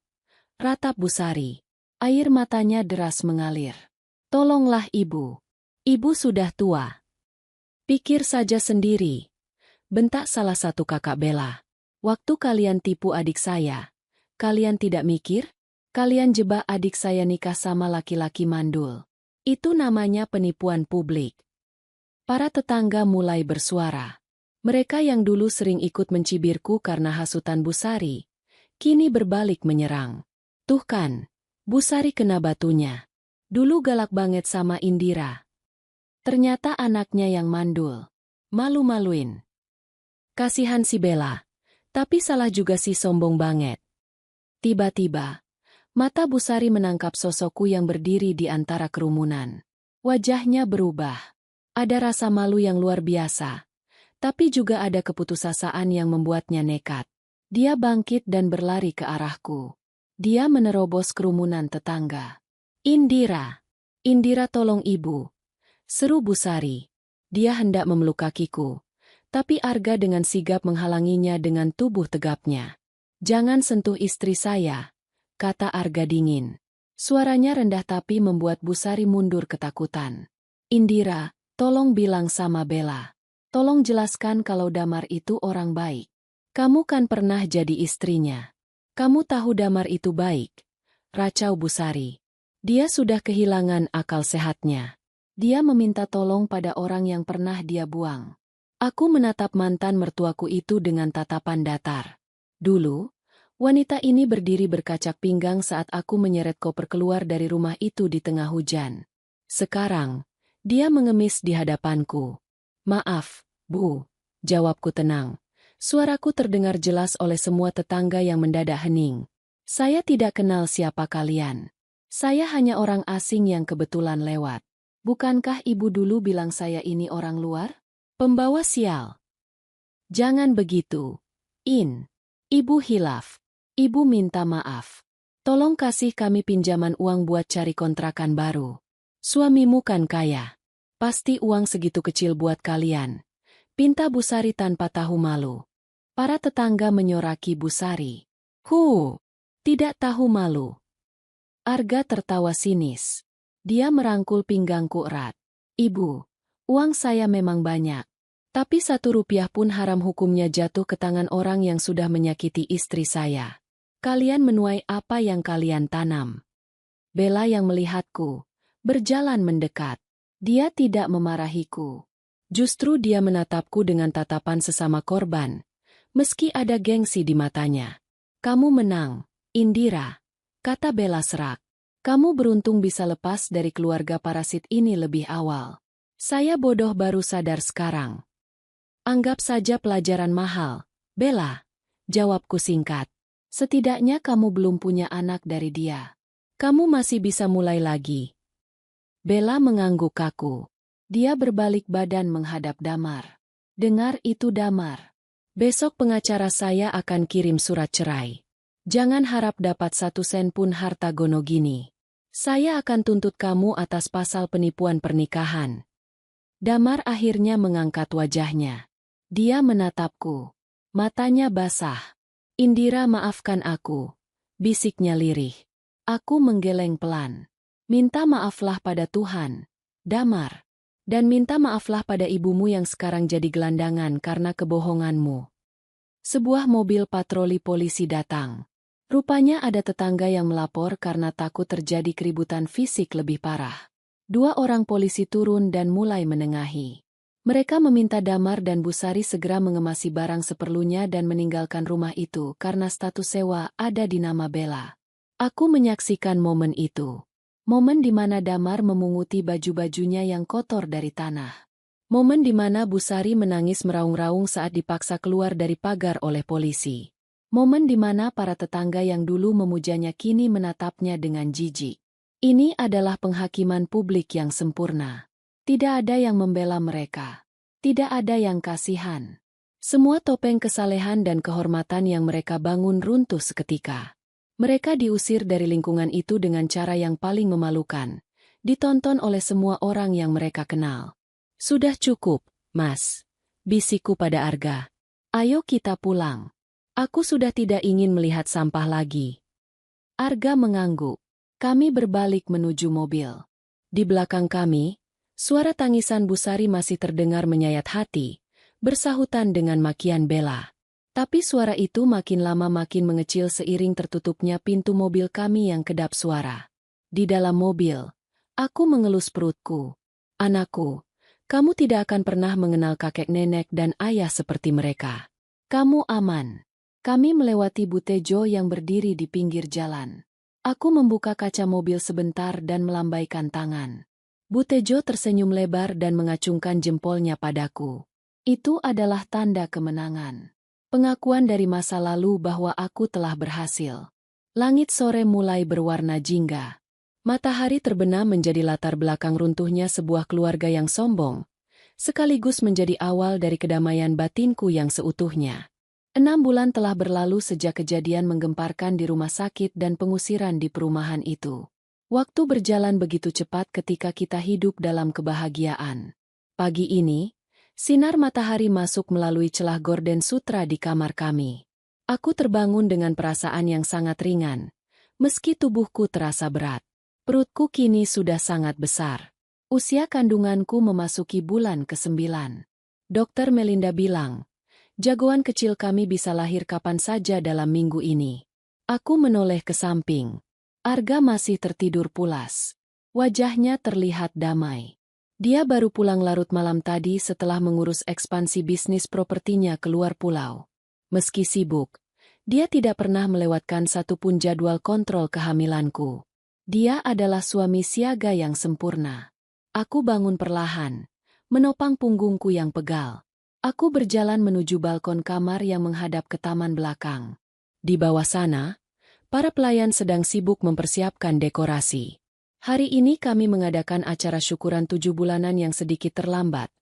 Ratap Bu Sari. Air matanya deras mengalir. Tolonglah ibu. Ibu sudah tua. Pikir saja sendiri. Bentak salah satu kakak Bella. Waktu kalian tipu adik saya, kalian tidak mikir? Kalian jebak adik saya nikah sama laki-laki mandul. Itu namanya penipuan publik. Para tetangga mulai bersuara. Mereka yang dulu sering ikut mencibirku karena hasutan Bu Sari, kini berbalik menyerang. Tuh kan, Bu Sari kena batunya. Dulu galak banget sama Indira. Ternyata anaknya yang mandul. Malu-maluin. Kasihan si Bella. Tapi salah juga si sombong banget. Tiba-tiba, mata Bu Sari menangkap sosokku yang berdiri di antara kerumunan. Wajahnya berubah. Ada rasa malu yang luar biasa. Tapi juga ada keputusasaan yang membuatnya nekat. Dia bangkit dan berlari ke arahku. Dia menerobos kerumunan tetangga. Indira! Indira, tolong ibu! Seru Bu Sari. Dia hendak memeluk kakiku. Tapi Arga dengan sigap menghalanginya dengan tubuh tegapnya. Jangan sentuh istri saya, kata Arga dingin. Suaranya rendah tapi membuat Bu Sari mundur ketakutan. Indira, tolong bilang sama Bella. Tolong jelaskan kalau Damar itu orang baik. Kamu kan pernah jadi istrinya. Kamu tahu Damar itu baik. Racau Bu Sari. Dia sudah kehilangan akal sehatnya. Dia meminta tolong pada orang yang pernah dia buang. Aku menatap mantan mertuaku itu dengan tatapan datar. Dulu, wanita ini berdiri berkacak pinggang saat aku menyeret koper keluar dari rumah itu di tengah hujan. Sekarang, dia mengemis di hadapanku. Maaf, Bu, jawabku tenang. Suaraku terdengar jelas oleh semua tetangga yang mendadak hening. Saya tidak kenal siapa kalian. Saya hanya orang asing yang kebetulan lewat. Bukankah ibu dulu bilang saya ini orang luar? Pembawa sial. Jangan begitu. Ibu hilaf. Ibu minta maaf. Tolong kasih kami pinjaman uang buat cari kontrakan baru. Suamimu kan kaya. Pasti uang segitu kecil buat kalian. Pinta Bu Sari tanpa tahu malu. Para tetangga menyoraki Bu Sari. Tidak tahu malu. Arga tertawa sinis. Dia merangkul pinggangku erat. Ibu, uang saya memang banyak. Tapi 1 rupiah pun haram hukumnya jatuh ke tangan orang yang sudah menyakiti istri saya. Kalian menuai apa yang kalian tanam. Bella yang melihatku, berjalan mendekat. Dia tidak memarahiku. Justru dia menatapku dengan tatapan sesama korban. Meski ada gengsi di matanya. Kamu menang, Indira, kata Bella serak. Kamu beruntung bisa lepas dari keluarga parasit ini lebih awal. Saya bodoh baru sadar sekarang. Anggap saja pelajaran mahal, Bella, jawabku singkat. Setidaknya kamu belum punya anak dari dia. Kamu masih bisa mulai lagi. Bella mengangguk kaku. Dia berbalik badan menghadap Damar. Dengar itu Damar. Besok pengacara saya akan kirim surat cerai. Jangan harap dapat 1 sen pun harta gono gini. Saya akan tuntut kamu atas pasal penipuan pernikahan. Damar akhirnya mengangkat wajahnya. Dia menatapku. Matanya basah. Indira, maafkan aku. Bisiknya lirih. Aku menggeleng pelan. Minta maaflah pada Tuhan, Damar. Dan minta maaflah pada ibumu yang sekarang jadi gelandangan karena kebohonganmu. Sebuah mobil patroli polisi datang. Rupanya ada tetangga yang melapor karena takut terjadi keributan fisik lebih parah. 2 orang polisi turun dan mulai menengahi. Mereka meminta Damar dan Bu Sari segera mengemasi barang seperlunya dan meninggalkan rumah itu karena status sewa ada di nama Bella. Aku menyaksikan momen itu. Momen di mana Damar memunguti baju-bajunya yang kotor dari tanah. Momen di mana Bu Sari menangis meraung-raung saat dipaksa keluar dari pagar oleh polisi. Momen di mana para tetangga yang dulu memujanya kini menatapnya dengan jijik. Ini adalah penghakiman publik yang sempurna. Tidak ada yang membela mereka. Tidak ada yang kasihan. Semua topeng kesalehan dan kehormatan yang mereka bangun runtuh seketika. Mereka diusir dari lingkungan itu dengan cara yang paling memalukan. Ditonton oleh semua orang yang mereka kenal. Sudah cukup, Mas. Bisikku pada Arga. Ayo kita pulang. Aku sudah tidak ingin melihat sampah lagi. Arga mengangguk. Kami berbalik menuju mobil. Di belakang kami, Suara tangisan Bu Sari masih terdengar menyayat hati, bersahutan dengan makian Bella. Tapi suara itu makin lama makin mengecil seiring tertutupnya pintu mobil kami yang kedap suara. Di dalam mobil, aku mengelus perutku. Anakku, kamu tidak akan pernah mengenal kakek nenek dan ayah seperti mereka. Kamu aman. Kami melewati Bu Tejo yang berdiri di pinggir jalan. Aku membuka kaca mobil sebentar dan melambaikan tangan. Bu Tejo tersenyum lebar dan mengacungkan jempolnya padaku. Itu adalah tanda kemenangan. Pengakuan dari masa lalu bahwa aku telah berhasil. Langit sore mulai berwarna jingga. Matahari terbenam menjadi latar belakang runtuhnya sebuah keluarga yang sombong, sekaligus menjadi awal dari kedamaian batinku yang seutuhnya. 6 bulan telah berlalu sejak kejadian menggemparkan di rumah sakit dan pengusiran di perumahan itu. Waktu berjalan begitu cepat ketika kita hidup dalam kebahagiaan. Pagi ini, sinar matahari masuk melalui celah gorden sutra di kamar kami. Aku terbangun dengan perasaan yang sangat ringan, meski tubuhku terasa berat. Perutku kini sudah sangat besar. Usia kandunganku memasuki bulan ke-9. Dokter Melinda bilang, jagoan kecil kami bisa lahir kapan saja dalam minggu ini. Aku menoleh ke samping. Arga masih tertidur pulas. Wajahnya terlihat damai. Dia baru pulang larut malam tadi setelah mengurus ekspansi bisnis propertinya keluar pulau. Meski sibuk, dia tidak pernah melewatkan satupun jadwal kontrol kehamilanku. Dia adalah suami siaga yang sempurna. Aku bangun perlahan, menopang punggungku yang pegal. Aku berjalan menuju balkon kamar yang menghadap ke taman belakang. Di bawah sana, para pelayan sedang sibuk mempersiapkan dekorasi. Hari ini kami mengadakan acara syukuran 7 bulanan yang sedikit terlambat,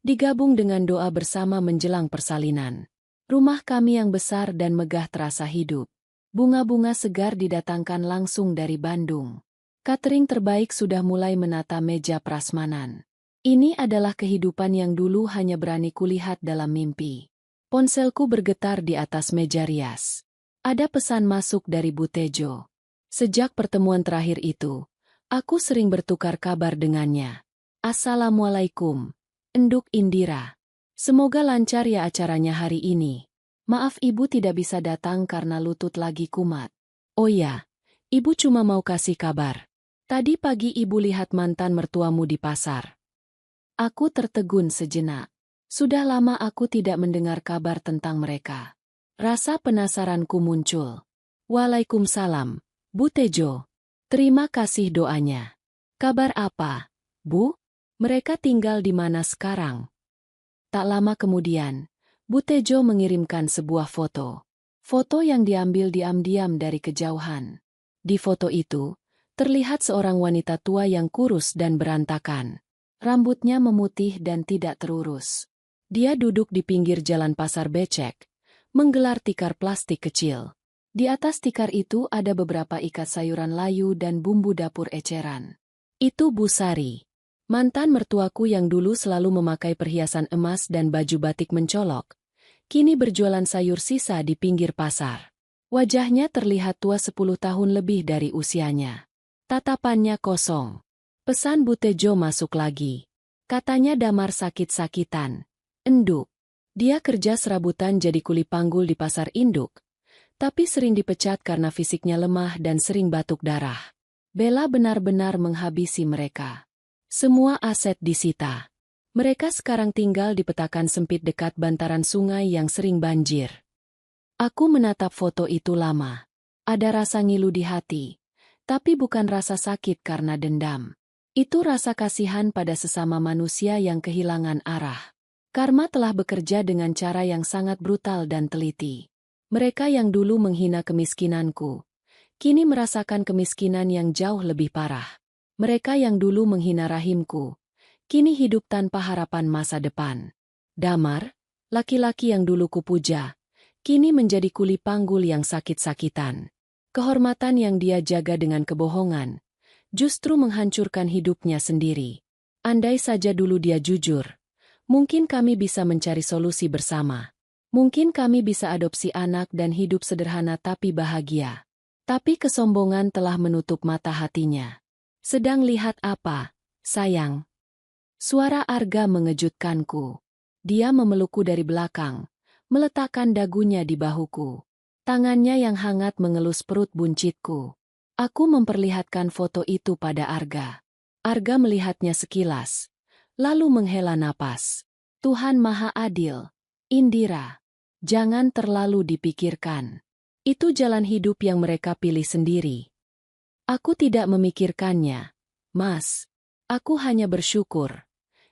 digabung dengan doa bersama menjelang persalinan. Rumah kami yang besar dan megah terasa hidup. Bunga-bunga segar didatangkan langsung dari Bandung. Catering terbaik sudah mulai menata meja prasmanan. Ini adalah kehidupan yang dulu hanya berani kulihat dalam mimpi. Ponselku bergetar di atas meja rias. Ada pesan masuk dari Bu Tejo. Sejak pertemuan terakhir itu, aku sering bertukar kabar dengannya. Assalamualaikum, Enduk Indira. Semoga lancar ya acaranya hari ini. Maaf ibu tidak bisa datang karena lutut lagi kumat. Oh ya, ibu cuma mau kasih kabar. Tadi pagi ibu lihat mantan mertuamu di pasar. Aku tertegun sejenak. Sudah lama aku tidak mendengar kabar tentang mereka. Rasa penasaranku muncul. Waalaikumsalam, Bu Tejo. Terima kasih doanya. Kabar apa, Bu? Mereka tinggal di mana sekarang? Tak lama kemudian, Bu Tejo mengirimkan sebuah foto. Foto yang diambil diam-diam dari kejauhan. Di foto itu, terlihat seorang wanita tua yang kurus dan berantakan. Rambutnya memutih dan tidak terurus. Dia duduk di pinggir jalan pasar becek, menggelar tikar plastik kecil. Di atas tikar itu ada beberapa ikat sayuran layu dan bumbu dapur eceran. Itu Bu Sari, mantan mertuaku yang dulu selalu memakai perhiasan emas dan baju batik mencolok, kini berjualan sayur sisa di pinggir pasar. Wajahnya terlihat tua 10 tahun lebih dari usianya. Tatapannya kosong. Pesan Bu Tejo masuk lagi. Katanya Damar sakit-sakitan. Enduk. Dia kerja serabutan jadi kuli panggul di pasar induk, tapi sering dipecat karena fisiknya lemah dan sering batuk darah. Bella benar-benar menghabisi mereka. Semua aset disita. Mereka sekarang tinggal di petakan sempit dekat bantaran sungai yang sering banjir. Aku menatap foto itu lama. Ada rasa ngilu di hati, tapi bukan rasa sakit karena dendam. Itu rasa kasihan pada sesama manusia yang kehilangan arah. Karma telah bekerja dengan cara yang sangat brutal dan teliti. Mereka yang dulu menghina kemiskinanku, kini merasakan kemiskinan yang jauh lebih parah. Mereka yang dulu menghina rahimku, kini hidup tanpa harapan masa depan. Damar, laki-laki yang dulu kupuja, kini menjadi kuli panggul yang sakit-sakitan. Kehormatan yang dia jaga dengan kebohongan, justru menghancurkan hidupnya sendiri. Andai saja dulu dia jujur, mungkin kami bisa mencari solusi bersama. Mungkin kami bisa adopsi anak dan hidup sederhana tapi bahagia. Tapi kesombongan telah menutup mata hatinya. Sedang lihat apa, sayang? Suara Arga mengejutkanku. Dia memelukku dari belakang, meletakkan dagunya di bahuku. Tangannya yang hangat mengelus perut buncitku. Aku memperlihatkan foto itu pada Arga. Arga melihatnya sekilas, lalu menghela napas. Tuhan Maha Adil. Indira, jangan terlalu dipikirkan. Itu jalan hidup yang mereka pilih sendiri. Aku tidak memikirkannya, Mas. Aku hanya bersyukur.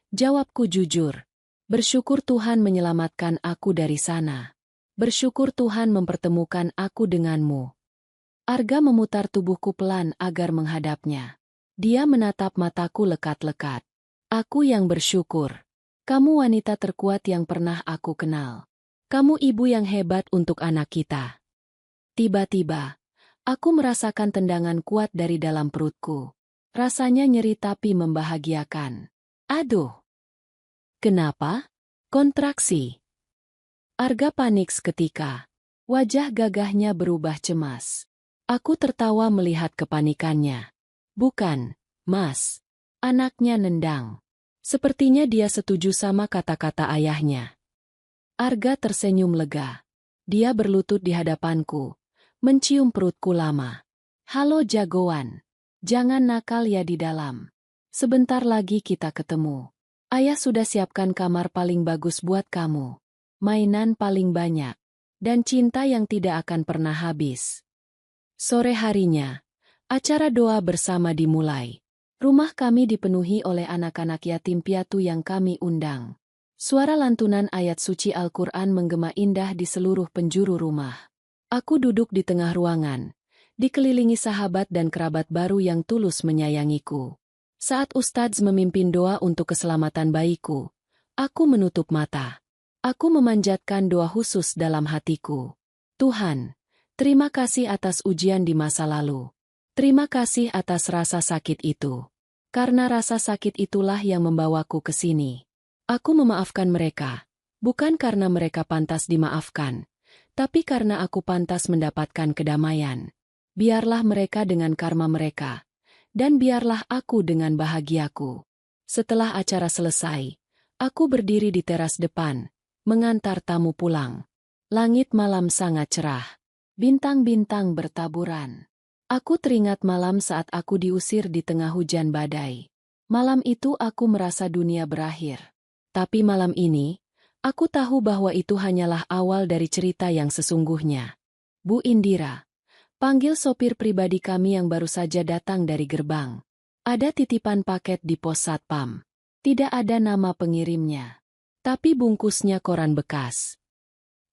Jawabku jujur. Bersyukur Tuhan menyelamatkan aku dari sana. Bersyukur Tuhan mempertemukan aku denganmu. Arga memutar tubuhku pelan agar menghadapnya. Dia menatap mataku lekat-lekat. Aku yang bersyukur. Kamu wanita terkuat yang pernah aku kenal. Kamu ibu yang hebat untuk anak kita. Tiba-tiba, aku merasakan tendangan kuat dari dalam perutku. Rasanya nyeri tapi membahagiakan. Aduh! Kenapa? Kontraksi. Arga panik seketika. Wajah gagahnya berubah cemas. Aku tertawa melihat kepanikannya. Bukan, Mas. Anaknya nendang. Sepertinya dia setuju sama kata-kata ayahnya. Arga tersenyum lega. Dia berlutut di hadapanku, mencium perutku lama. Halo jagoan. Jangan nakal ya di dalam. Sebentar lagi kita ketemu. Ayah sudah siapkan kamar paling bagus buat kamu. Mainan paling banyak. Dan cinta yang tidak akan pernah habis. Sore harinya, acara doa bersama dimulai. Rumah kami dipenuhi oleh anak-anak yatim piatu yang kami undang. Suara lantunan ayat suci Al-Quran menggema indah di seluruh penjuru rumah. Aku duduk di tengah ruangan, dikelilingi sahabat dan kerabat baru yang tulus menyayangiku. Saat Ustadz memimpin doa untuk keselamatan bayiku, aku menutup mata. Aku memanjatkan doa khusus dalam hatiku. Tuhan, terima kasih atas ujian di masa lalu. Terima kasih atas rasa sakit itu. Karena rasa sakit itulah yang membawaku ke sini. Aku memaafkan mereka, bukan karena mereka pantas dimaafkan, tapi karena aku pantas mendapatkan kedamaian. Biarlah mereka dengan karma mereka. Dan biarlah aku dengan bahagiaku. Setelah acara selesai, aku berdiri di teras depan, mengantar tamu pulang. Langit malam sangat cerah. Bintang-bintang bertaburan. Aku teringat malam saat aku diusir di tengah hujan badai. Malam itu aku merasa dunia berakhir. Tapi malam ini, aku tahu bahwa itu hanyalah awal dari cerita yang sesungguhnya. Bu Indira. Panggil sopir pribadi kami yang baru saja datang dari gerbang. Ada titipan paket di pos satpam. Tidak ada nama pengirimnya. Tapi bungkusnya koran bekas.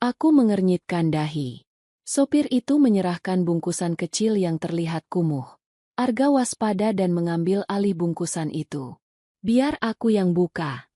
Aku mengernyitkan dahi. Sopir itu menyerahkan bungkusan kecil yang terlihat kumuh. Arga waspada dan mengambil alih bungkusan itu. Biar aku yang buka.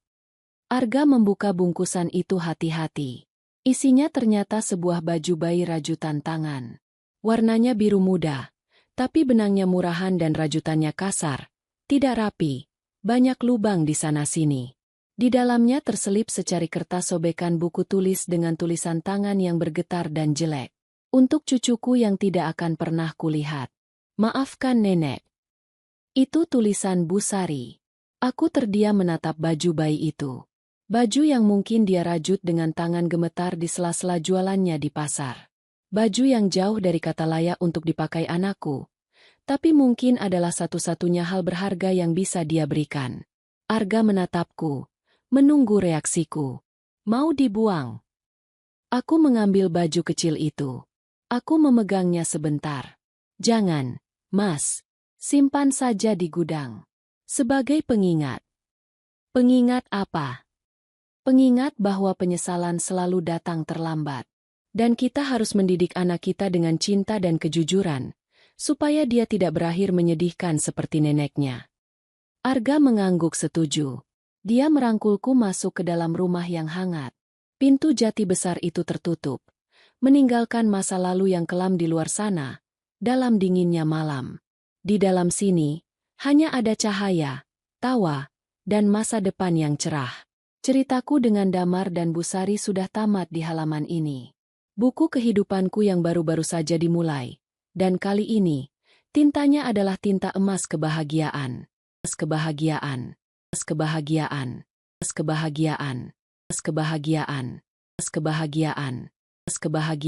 Arga membuka bungkusan itu hati-hati. Isinya ternyata sebuah baju bayi rajutan tangan. Warnanya biru muda, tapi benangnya murahan dan rajutannya kasar, tidak rapi, banyak lubang di sana-sini. Di dalamnya terselip secari kertas sobekan buku tulis dengan tulisan tangan yang bergetar dan jelek. Untuk cucuku yang tidak akan pernah kulihat. Maafkan nenek. Itu tulisan Bu Sari. Aku terdiam menatap baju bayi itu. Baju yang mungkin dia rajut dengan tangan gemetar di sela-sela jualannya di pasar. Baju yang jauh dari kata layak untuk dipakai anakku, tapi mungkin adalah satu-satunya hal berharga yang bisa dia berikan. Arga menatapku, menunggu reaksiku. Mau dibuang? Aku mengambil baju kecil itu. Aku memegangnya sebentar. Jangan, Mas. Simpan saja di gudang. Sebagai pengingat. Pengingat apa? Pengingat bahwa penyesalan selalu datang terlambat. Dan kita harus mendidik anak kita dengan cinta dan kejujuran, supaya dia tidak berakhir menyedihkan seperti neneknya. Arga mengangguk setuju. Dia merangkulku masuk ke dalam rumah yang hangat. Pintu jati besar itu tertutup, meninggalkan masa lalu yang kelam di luar sana, dalam dinginnya malam. Di dalam sini, hanya ada cahaya, tawa, dan masa depan yang cerah. Ceritaku dengan Damar dan Bu Sari sudah tamat di halaman ini. Buku kehidupanku yang baru-baru saja dimulai. Dan kali ini, tintanya adalah tinta emas kebahagiaan. kebahagiaan, kebahagiaan, kebahagiaan, kebahagiaan, kebahagiaan.